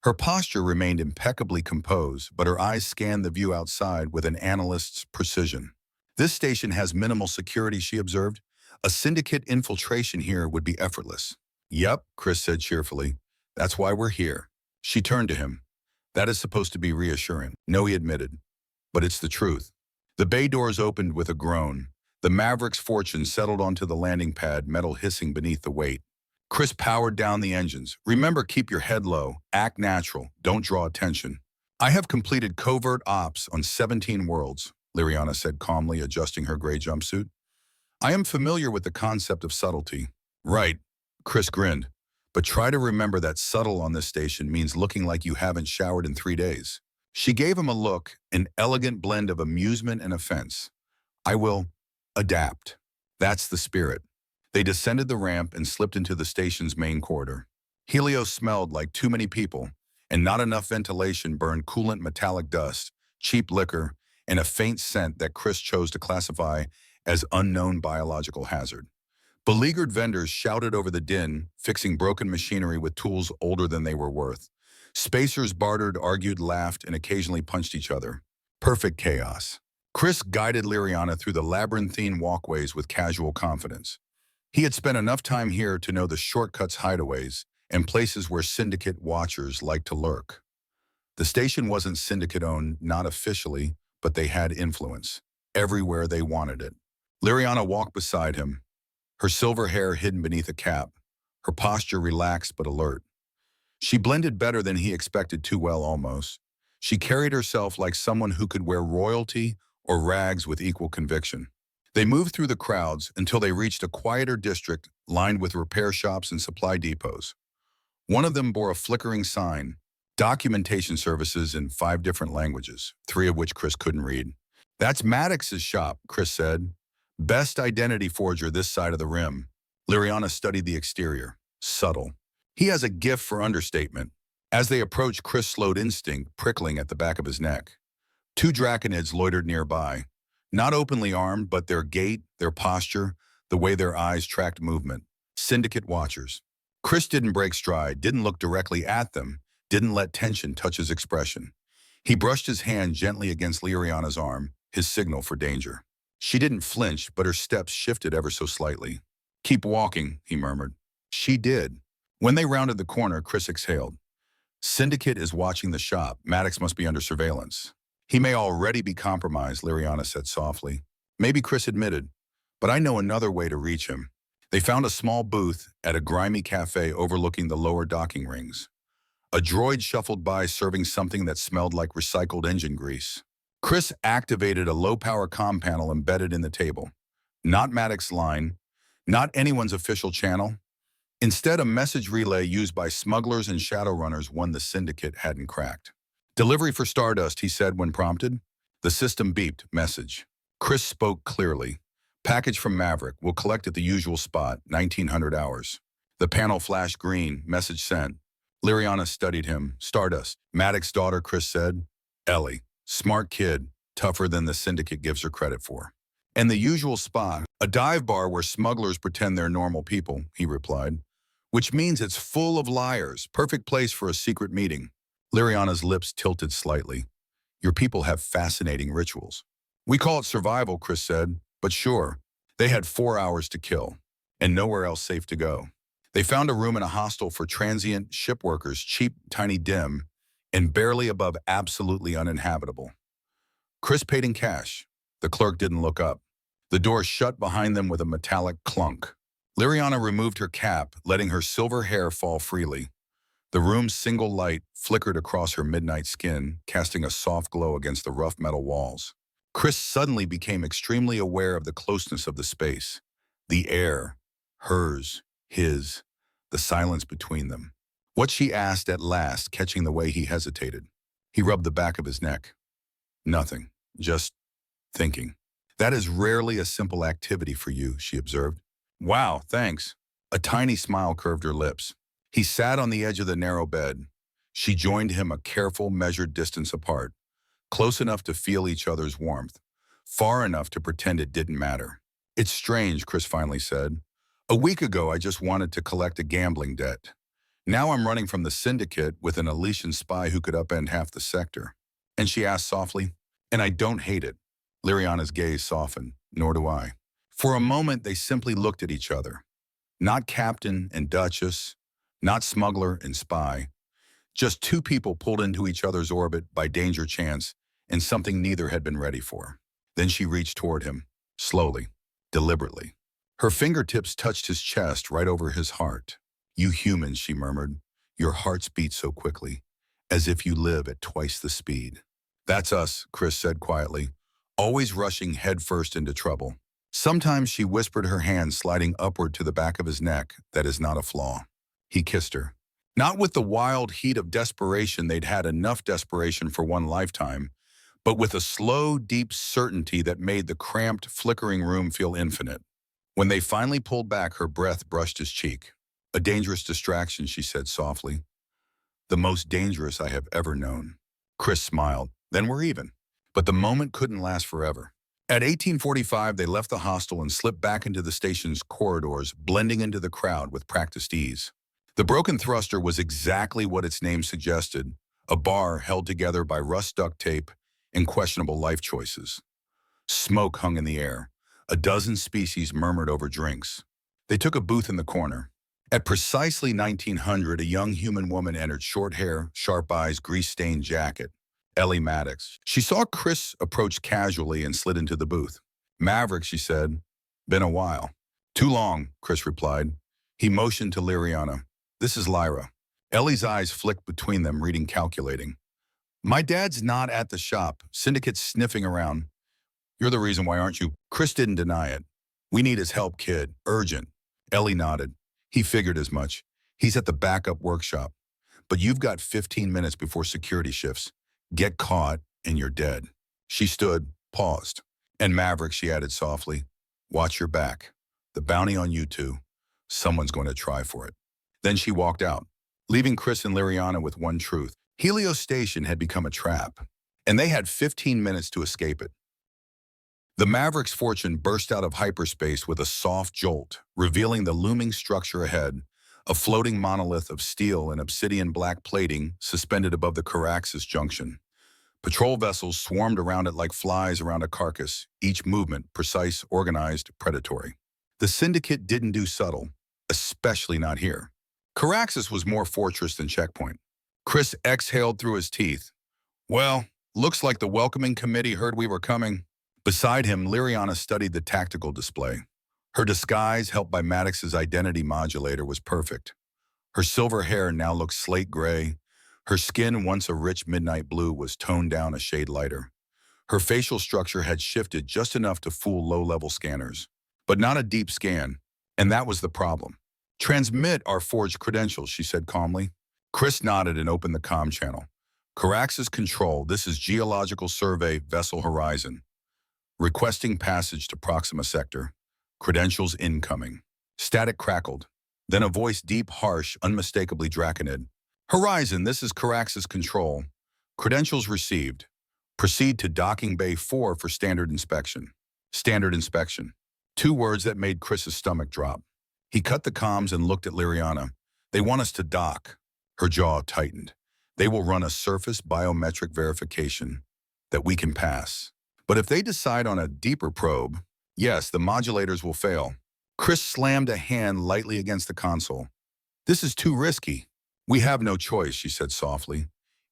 Her posture remained impeccably composed, but her eyes scanned the view outside with an analyst's precision. This station has minimal security, she observed. A Syndicate infiltration here would be effortless. Yep, Chris said cheerfully. That's why we're here. She turned to him. That is supposed to be reassuring. No, he admitted. But it's the truth. The bay doors opened with a groan. The Maverick's fortune settled onto the landing pad, metal hissing beneath the weight. Chris powered down the engines. Remember, keep your head low, act natural, don't draw attention. I have completed covert ops on 17 worlds, Liriana said calmly, adjusting her gray jumpsuit. I am familiar with the concept of subtlety. Right, Chris grinned. But try to remember that subtle on this station means looking like you haven't showered in 3 days. She gave him a look, an elegant blend of amusement and offense. I will adapt. That's the spirit. They descended the ramp and slipped into the station's main corridor. Helios smelled like too many people, and not enough ventilation burned coolant metallic dust, cheap liquor, and a faint scent that Chris chose to classify as unknown biological hazard. Beleaguered vendors shouted over the din, fixing broken machinery with tools older than they were worth. Spacers bartered, argued, laughed, and occasionally punched each other. Perfect chaos. Chris guided Liriana through the labyrinthine walkways with casual confidence. He had spent enough time here to know the shortcuts, hideaways, and places where Syndicate watchers liked to lurk. The station wasn't Syndicate-owned, not officially, but they had influence. Everywhere they wanted it. Liriana walked beside him, her silver hair hidden beneath a cap, her posture relaxed but alert. She blended better than he expected, too well almost. She carried herself like someone who could wear royalty or rags with equal conviction. They moved through the crowds until they reached a quieter district lined with repair shops and supply depots. One of them bore a flickering sign, documentation services in 5 different languages, 3 of which Chris couldn't read. That's Maddox's shop, Chris said. Best identity forger this side of the rim. Liriana studied the exterior. Subtle. He has a gift for understatement. As they approached, Chris slowed, instinct prickling at the back of his neck. 2 draconids loitered nearby. Not openly armed, but their gait, their posture, the way their eyes tracked movement. Syndicate watchers. Chris didn't break stride, didn't look directly at them, didn't let tension touch his expression. He brushed his hand gently against Liriana's arm, his signal for danger. She didn't flinch, but her steps shifted ever so slightly. "Keep walking," he murmured. She did. When they rounded the corner, Chris exhaled. "Syndicate is watching the shop. Maddox must be under surveillance." "He may already be compromised," Liriana said softly. "Maybe," Chris admitted, "but I know another way to reach him." They found a small booth at a grimy cafe overlooking the lower docking rings. A droid shuffled by serving something that smelled like recycled engine grease. Chris activated a low-power comm panel embedded in the table. Not Maddox's line, not anyone's official channel. Instead, a message relay used by smugglers and Shadowrunners one the Syndicate hadn't cracked. "Delivery for Stardust," he said when prompted. The system beeped, "Message." Chris spoke clearly. "Package from Maverick. Will collect at the usual spot, 1900 hours." The panel flashed green, "Message sent." Liriana studied him. "Stardust. Maddox's daughter," Chris said. "Ellie. Smart kid, tougher than the Syndicate gives her credit for." "And the usual spot, a dive bar where smugglers pretend they're normal people," he replied. "Which means it's full of liars. Perfect place for a secret meeting." Liriana's lips tilted slightly. "Your people have fascinating rituals." "We call it survival," Chris said. "But sure." They had 4 hours to kill, and nowhere else safe to go. They found a room in a hostel for transient ship workers, cheap, tiny, dim, and barely above absolutely uninhabitable. Chris paid in cash. The clerk didn't look up. The door shut behind them with a metallic clunk. Liriana removed her cap, letting her silver hair fall freely. The room's single light flickered across her midnight skin, casting a soft glow against the rough metal walls. Chris suddenly became extremely aware of the closeness of the space. The air, hers, his, the silence between them. "What?" she asked at last, catching the way he hesitated. He rubbed the back of his neck. "Nothing. Just thinking." "That is rarely a simple activity for you," she observed. "Wow, thanks." A tiny smile curved her lips. He sat on the edge of the narrow bed. She joined him a careful, measured distance apart, close enough to feel each other's warmth, far enough to pretend it didn't matter. "It's strange," Chris finally said. "A week ago, I just wanted to collect a gambling debt. Now I'm running from the Syndicate with an Elysian spy who could upend half the sector." And she asked softly, "And I don't hate it." Liriana's gaze softened. "Nor do I." For a moment, they simply looked at each other. Not captain and Duchess, not smuggler and spy. Just two people pulled into each other's orbit by danger chance and something neither had been ready for. Then she reached toward him, slowly, deliberately. Her fingertips touched his chest right over his heart. "You humans," she murmured, "your hearts beat so quickly, as if you live at twice the speed." "That's us," Chris said quietly, "always rushing headfirst into trouble." Sometimes she whispered, her hand sliding upward to the back of his neck. "That is not a flaw." He kissed her. Not with the wild heat of desperation, they'd had enough desperation for one lifetime, but with a slow, deep certainty that made the cramped, flickering room feel infinite. When they finally pulled back, her breath brushed his cheek. "A dangerous distraction," she said softly. "The most dangerous I have ever known." Chris smiled. "Then we're even." But the moment couldn't last forever. At 1845, they left the hostel and slipped back into the station's corridors, blending into the crowd with practiced ease. The broken thruster was exactly what its name suggested, a bar held together by rust duct tape and questionable life choices. Smoke hung in the air. A dozen species murmured over drinks. They took a booth in the corner. At precisely 1900, a young human woman entered, short hair, sharp eyes, grease-stained jacket. Ellie Maddox. She saw Chris approach casually and slid into the booth. "Maverick," she said. "Been a while." "Too long," Chris replied. He motioned to Liriana. "This is Lyra." Ellie's eyes flicked between them, reading calculating. "My dad's not at the shop. Syndicate's sniffing around." "You're the reason why, aren't you?" Chris didn't deny it. "We need his help, kid. Urgent." Ellie nodded. He figured as much. "He's at the backup workshop. But you've got 15 minutes before security shifts. Get caught, and you're dead." She stood, paused. "And Maverick," she added softly, "watch your back. The bounty on you two. Someone's going to try for it." Then she walked out, leaving Chris and Liriana with one truth. Helios Station had become a trap, and they had 15 minutes to escape it. The Maverick's fortune burst out of hyperspace with a soft jolt, revealing the looming structure ahead, a floating monolith of steel and obsidian black plating suspended above the Caraxes junction. Patrol vessels swarmed around it like flies around a carcass, each movement precise, organized, predatory. The Syndicate didn't do subtle, especially not here. Caraxus was more fortress than checkpoint. Chris exhaled through his teeth. Well, looks like the welcoming committee heard we were coming. Beside him, Liriana studied the tactical display. Her disguise, helped by Maddox's identity modulator, was perfect. Her silver hair now looked slate gray. Her skin, once a rich midnight blue, was toned down a shade lighter. Her facial structure had shifted just enough to fool low-level scanners, but not a deep scan, and that was the problem. Transmit our forged credentials, she said calmly. Chris nodded and opened the comm channel. Caraxus Control, this is Geological Survey, Vessel Horizon. Requesting passage to Proxima Sector. Credentials incoming. Static crackled. Then a voice deep, harsh, unmistakably Draconid. Horizon, this is Caraxus Control. Credentials received. Proceed to Docking Bay 4 for standard inspection. Standard inspection. 2 words that made Chris's stomach drop. He cut the comms and looked at Liriana. They want us to dock. Her jaw tightened. They will run a surface biometric verification that we can pass. But if they decide on a deeper probe, yes, the modulators will fail. Chris slammed a hand lightly against the console. This is too risky. We have no choice, she said softly.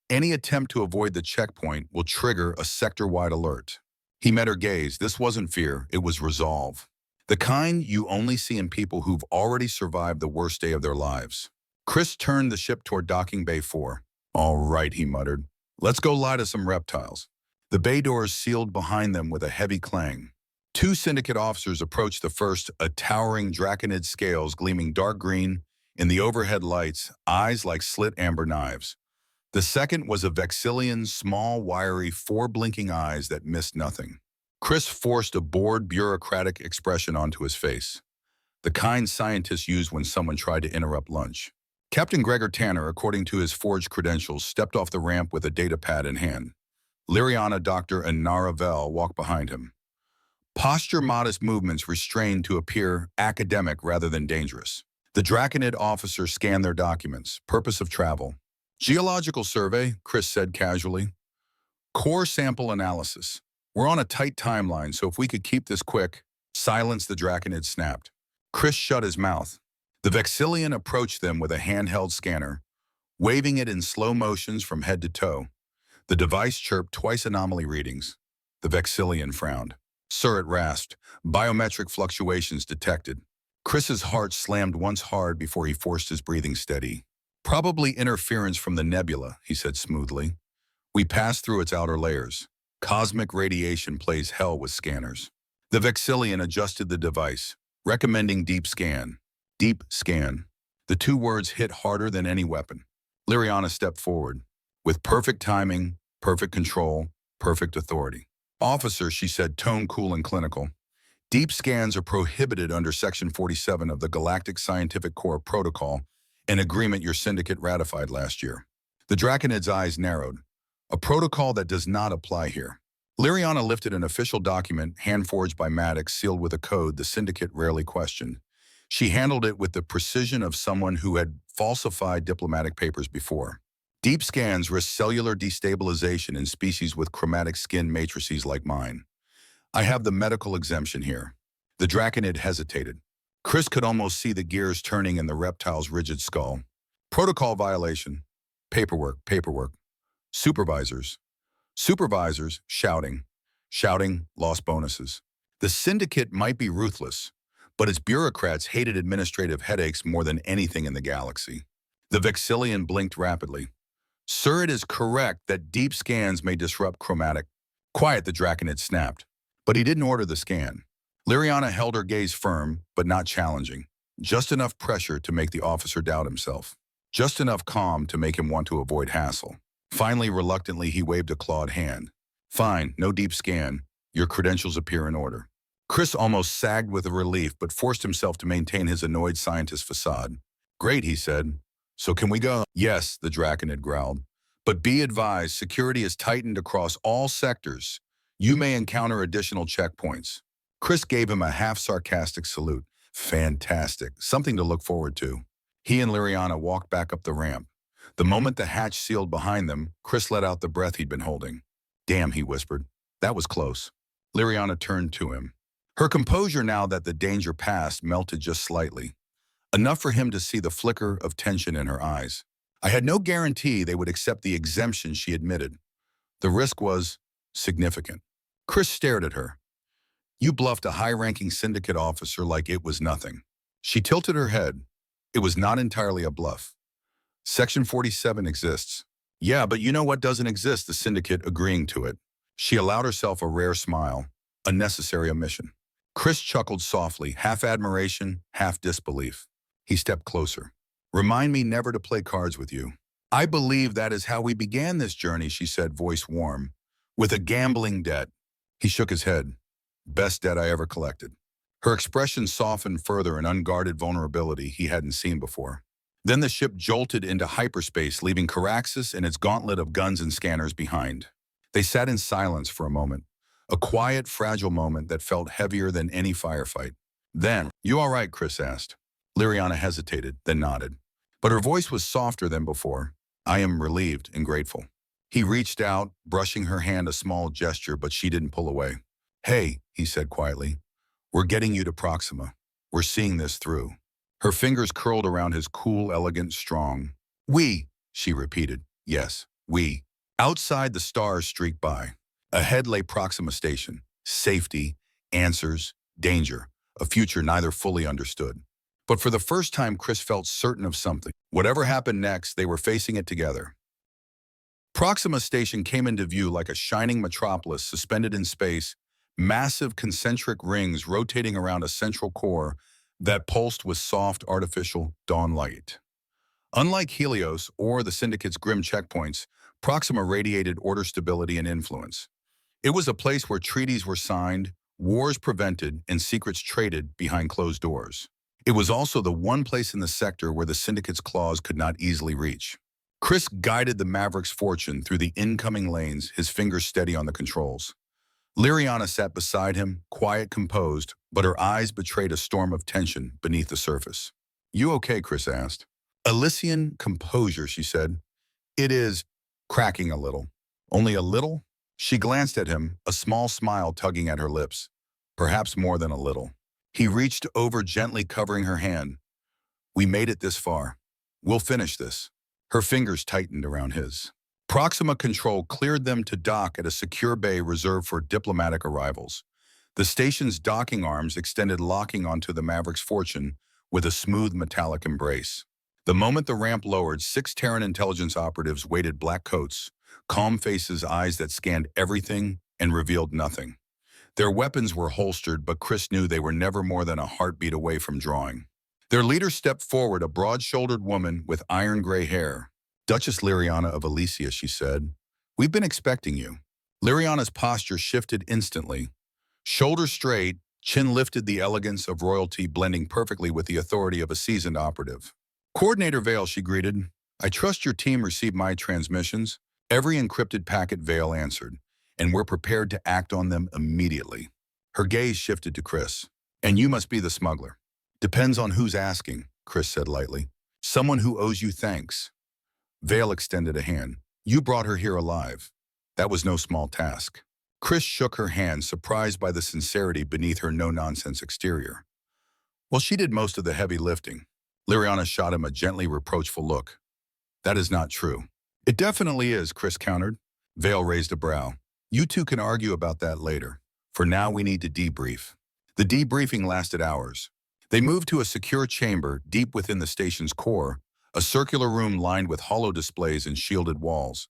Any attempt to avoid the checkpoint will trigger a sector-wide alert. He met her gaze. This wasn't fear, it was resolve. The kind you only see in people who've already survived the worst day of their lives. Chris turned the ship toward Docking Bay 4. All right, he muttered. Let's go lie to some reptiles. The bay doors sealed behind them with a heavy clang. 2 Syndicate officers approached the first, a towering Draconid scales gleaming dark green in the overhead lights, eyes like slit amber knives. The second was a Vexillion, small, wiry, 4 blinking eyes that missed nothing. Chris forced a bored, bureaucratic expression onto his face, the kind scientists use when someone tried to interrupt lunch. Captain Gregor Tanner, according to his forged credentials, stepped off the ramp with a data pad in hand. Liriana, Doctor, and Nara Vel walked behind him. Posture, modest movements restrained to appear academic rather than dangerous. The Draconid officer scanned their documents. Purpose of travel. Geological survey, Chris said casually. Core sample analysis. We're on a tight timeline, so if we could keep this quick. Silence, the Draconid snapped. Chris shut his mouth. The Vexillion approached them with a handheld scanner, waving it in slow motions from head to toe. The device chirped twice anomaly readings. The Vexillion frowned. Sir, it rasped. Biometric fluctuations detected. Chris's heart slammed once hard before he forced his breathing steady. Probably interference from the nebula, he said smoothly. We passed through its outer layers. Cosmic radiation plays hell with scanners. The Vexillion adjusted the device, recommending deep scan. Deep scan. The 2 words hit harder than any weapon. Liriana stepped forward. With perfect timing, perfect control, perfect authority. Officer, she said, tone cool and clinical. Deep scans are prohibited under Section 47 of the Galactic Scientific Corps Protocol, an agreement your syndicate ratified last year. The Draconid's eyes narrowed. A protocol that does not apply here. Liriana lifted an official document, hand-forged by Maddox, sealed with a code the syndicate rarely questioned. She handled it with the precision of someone who had falsified diplomatic papers before. Deep scans risk cellular destabilization in species with chromatic skin matrices like mine. I have the medical exemption here. The Draconid hesitated. Chris could almost see the gears turning in the reptile's rigid skull. Protocol violation. Paperwork. Supervisors. Shouting. Lost bonuses. The syndicate might be ruthless, but its bureaucrats hated administrative headaches more than anything in the galaxy. The Vexillion blinked rapidly. Sir, it is correct that deep scans may disrupt chromatic. Quiet, the Draconid snapped. But he didn't order the scan. Liriana held her gaze firm, but not challenging. Just enough pressure to make the officer doubt himself. Just enough calm to make him want to avoid hassle. Finally, reluctantly, he waved a clawed hand. Fine, no deep scan. Your credentials appear in order. Chris almost sagged with relief, but forced himself to maintain his annoyed scientist facade. Great, he said. So can we go? Yes, the Draconid growled. But be advised, security is tightened across all sectors. You may encounter additional checkpoints. Chris gave him a half-sarcastic salute. Fantastic. Something to look forward to. He and Liriana walked back up the ramp. The moment the hatch sealed behind them, Chris let out the breath he'd been holding. Damn, he whispered. That was close. Liriana turned to him. Her composure now that the danger passed melted just slightly, enough for him to see the flicker of tension in her eyes. I had no guarantee they would accept the exemption, she admitted. The risk was significant. Chris stared at her. You bluffed a high-ranking syndicate officer like it was nothing. She tilted her head. It was not entirely a bluff. Section 47 exists. Yeah, but you know what doesn't exist, the syndicate agreeing to it. She allowed herself a rare smile, a necessary omission. Chris chuckled softly, half admiration, half disbelief. He stepped closer. Remind me never to play cards with you. I believe that is how we began this journey, she said, voice warm. With a gambling debt. He shook his head. Best debt I ever collected. Her expression softened further in unguarded vulnerability he hadn't seen before. Then the ship jolted into hyperspace, leaving Caraxus and its gauntlet of guns and scanners behind. They sat in silence for a moment, a quiet, fragile moment that felt heavier than any firefight. Then, you all right, Chris asked. Liriana hesitated, then nodded. But her voice was softer than before. I am relieved and grateful. He reached out, brushing her hand a small gesture, but she didn't pull away. Hey, he said quietly, we're getting you to Proxima. We're seeing this through. Her fingers curled around his cool, elegant, strong. We, she repeated. Yes, we. Outside, the stars streaked by. Ahead lay Proxima Station. Safety, answers, danger, a future neither fully understood. But for the first time, Chris felt certain of something. Whatever happened next, they were facing it together. Proxima Station came into view like a shining metropolis suspended in space, massive concentric rings rotating around a central core that pulsed with soft, artificial dawn light. Unlike Helios or the Syndicate's grim checkpoints, Proxima radiated order, stability, and influence. It was a place where treaties were signed, wars prevented, and secrets traded behind closed doors. It was also the one place in the sector where the Syndicate's claws could not easily reach. Chris guided the Maverick's fortune through the incoming lanes, his fingers steady on the controls. Liriana sat beside him, quiet, composed, but her eyes betrayed a storm of tension beneath the surface. You okay, Chris asked. Elysian composure, she said. It is cracking a little. Only a little? She glanced at him, a small smile tugging at her lips. Perhaps more than a little. He reached over, gently covering her hand. We made it this far. We'll finish this. Her fingers tightened around his. Proxima Control cleared them to dock at a secure bay reserved for diplomatic arrivals. The station's docking arms extended, locking onto the Maverick's fortune with a smooth metallic embrace. The moment the ramp lowered, 6 Terran intelligence operatives waited, black coats, calm faces, eyes that scanned everything and revealed nothing. Their weapons were holstered, but Chris knew they were never more than a heartbeat away from drawing. Their leader stepped forward, a broad-shouldered woman with iron-gray hair. Duchess Liriana of Elysia, she said. We've been expecting you. Liriana's posture shifted instantly. Shoulders straight, chin lifted, the elegance of royalty blending perfectly with the authority of a seasoned operative. Coordinator Vale, she greeted. I trust your team received my transmissions. Every encrypted packet, Vale answered, and we're prepared to act on them immediately. Her gaze shifted to Chris. And you must be the smuggler. Depends on who's asking, Chris said lightly. Someone who owes you thanks. Vale extended a hand. You brought her here alive. That was no small task. Chris shook her hand, surprised by the sincerity beneath her no-nonsense exterior. Well, she did most of the heavy lifting. Liriana shot him a gently reproachful look. That is not true. It definitely is, Chris countered. Vale raised a brow. You two can argue about that later. For now, we need to debrief. The debriefing lasted hours. They moved to a secure chamber deep within the station's core, a circular room lined with hollow displays and shielded walls.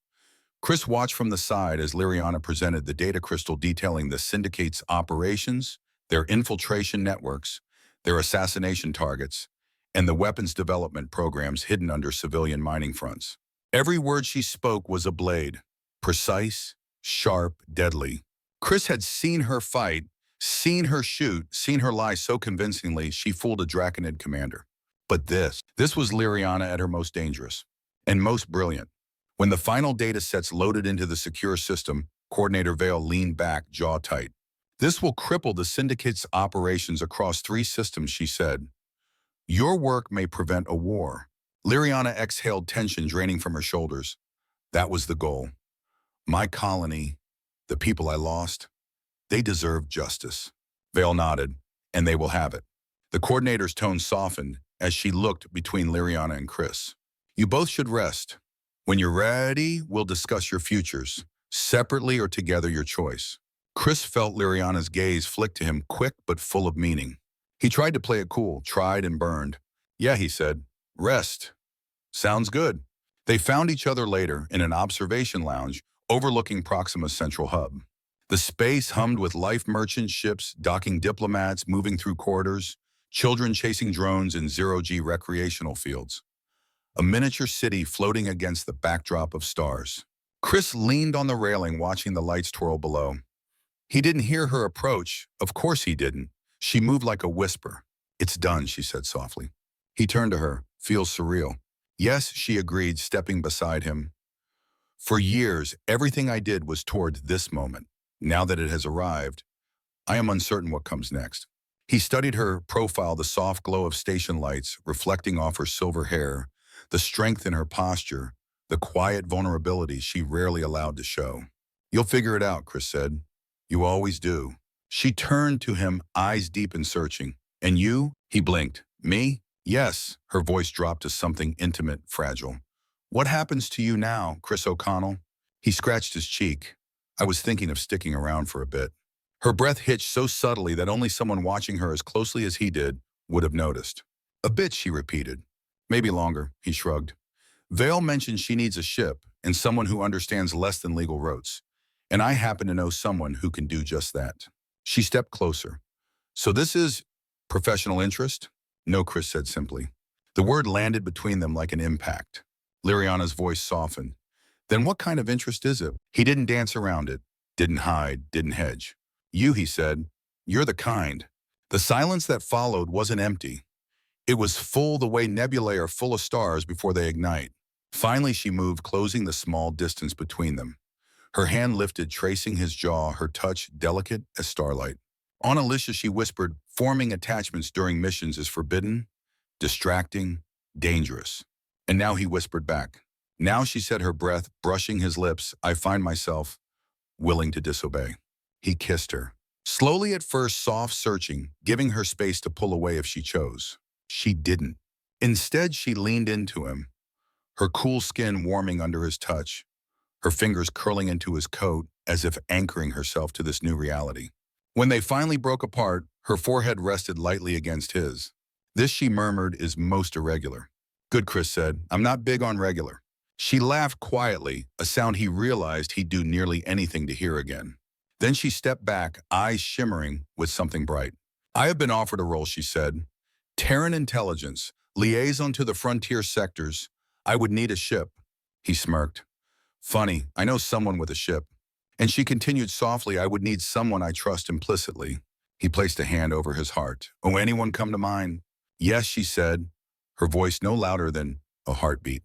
Chris watched from the side as Liriana presented the data crystal detailing the Syndicate's operations, their infiltration networks, their assassination targets, and the weapons development programs hidden under civilian mining fronts. Every word she spoke was a blade, precise, sharp, deadly. Chris had seen her fight, seen her shoot, seen her lie so convincingly she fooled a Draconid commander. But this was Liriana at her most dangerous and most brilliant. When the final data sets loaded into the secure system, Coordinator Vale leaned back, jaw tight. This will cripple the Syndicate's operations across 3 systems, she said. Your work may prevent a war. Liriana exhaled, tension draining from her shoulders. That was the goal. My colony, The people I lost, they deserve justice. Vale nodded, and they will have it. The coordinator's tone softened as she looked between Liriana and Chris. You both should rest. When you're ready, we'll discuss your futures, separately or together, your choice. Chris felt Liriana's gaze flick to him, quick but full of meaning. He tried to play it cool, tried and burned. Yeah, he said. Rest. Sounds good. They found each other later in an observation lounge overlooking Proxima's central hub. The space hummed with life merchant ships, docking diplomats moving through corridors, children chasing drones in zero-G recreational fields. A miniature city floating against the backdrop of stars. Chris leaned on the railing watching the lights twirl below. He didn't hear her approach. Of course he didn't. She moved like a whisper. It's done, she said softly. He turned to her. Feels surreal. Yes, she agreed, stepping beside him. For years, everything I did was toward this moment. Now that it has arrived, I am uncertain what comes next. He studied her profile, the soft glow of station lights reflecting off her silver hair, the strength in her posture, the quiet vulnerability she rarely allowed to show. You'll figure it out, Chris said. You always do. She turned to him, eyes deep and searching. And you? He blinked. Me? Yes. Her voice dropped to something intimate, fragile. What happens to you now, Chris O'Connell? He scratched his cheek. I was thinking of sticking around for a bit. Her breath hitched so subtly that only someone watching her as closely as he did would have noticed. A bit, she repeated. Maybe longer, he shrugged. Vale mentioned she needs a ship and someone who understands less than legal rotes. And I happen to know someone who can do just that. She stepped closer. So this is professional interest? No, Chris said simply. The word landed between them like an impact. Liriana's voice softened. Then what kind of interest is it? He didn't dance around it, didn't hide, didn't hedge. You, he said, you're the kind. The silence that followed wasn't empty. It was full the way nebulae are full of stars before they ignite. Finally, she moved, closing the small distance between them. Her hand lifted, tracing his jaw, her touch delicate as starlight. On Alicia, she whispered, forming attachments during missions is forbidden, distracting, dangerous. And now he whispered back. Now, she said, her breath brushing his lips, I find myself willing to disobey. He kissed her. Slowly at first, soft, searching, giving her space to pull away if she chose. She didn't. Instead, she leaned into him, her cool skin warming under his touch, her fingers curling into his coat as if anchoring herself to this new reality. When they finally broke apart, her forehead rested lightly against his. This, she murmured, is most irregular. Good, Chris said. I'm not big on regular. She laughed quietly, a sound he realized he'd do nearly anything to hear again. Then she stepped back, eyes shimmering with something bright. I have been offered a role, she said. Terran intelligence, liaison to the frontier sectors. I would need a ship. He smirked. Funny, I know someone with a ship. And she continued softly, I would need someone I trust implicitly. He placed a hand over his heart. Oh, anyone come to mind? Yes, she said, her voice no louder than a heartbeat.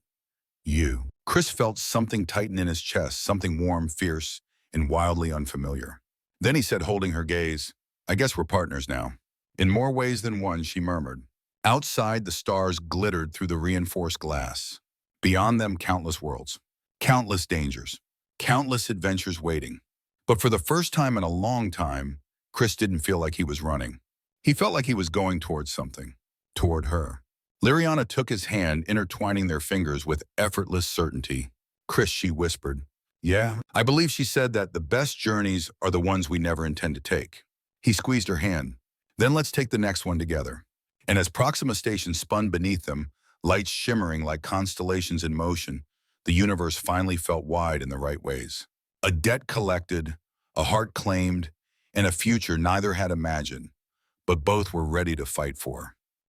You. Chris felt something tighten in his chest, something warm, fierce, and wildly unfamiliar. Then he said, holding her gaze, I guess we're partners now. In more ways than one, she murmured. Outside, the stars glittered through the reinforced glass. Beyond them, countless worlds, countless dangers, countless adventures waiting. But for the first time in a long time, Chris didn't feel like he was running. He felt like he was going towards something, toward her. Liriana took his hand, intertwining their fingers with effortless certainty. Chris, she whispered. Yeah, I believe she said that the best journeys are the ones we never intend to take. He squeezed her hand. Then let's take the next one together. And as Proxima Station spun beneath them, lights shimmering like constellations in motion, the universe finally felt wide in the right ways. A debt collected, a heart claimed, and a future neither had imagined, but both were ready to fight for.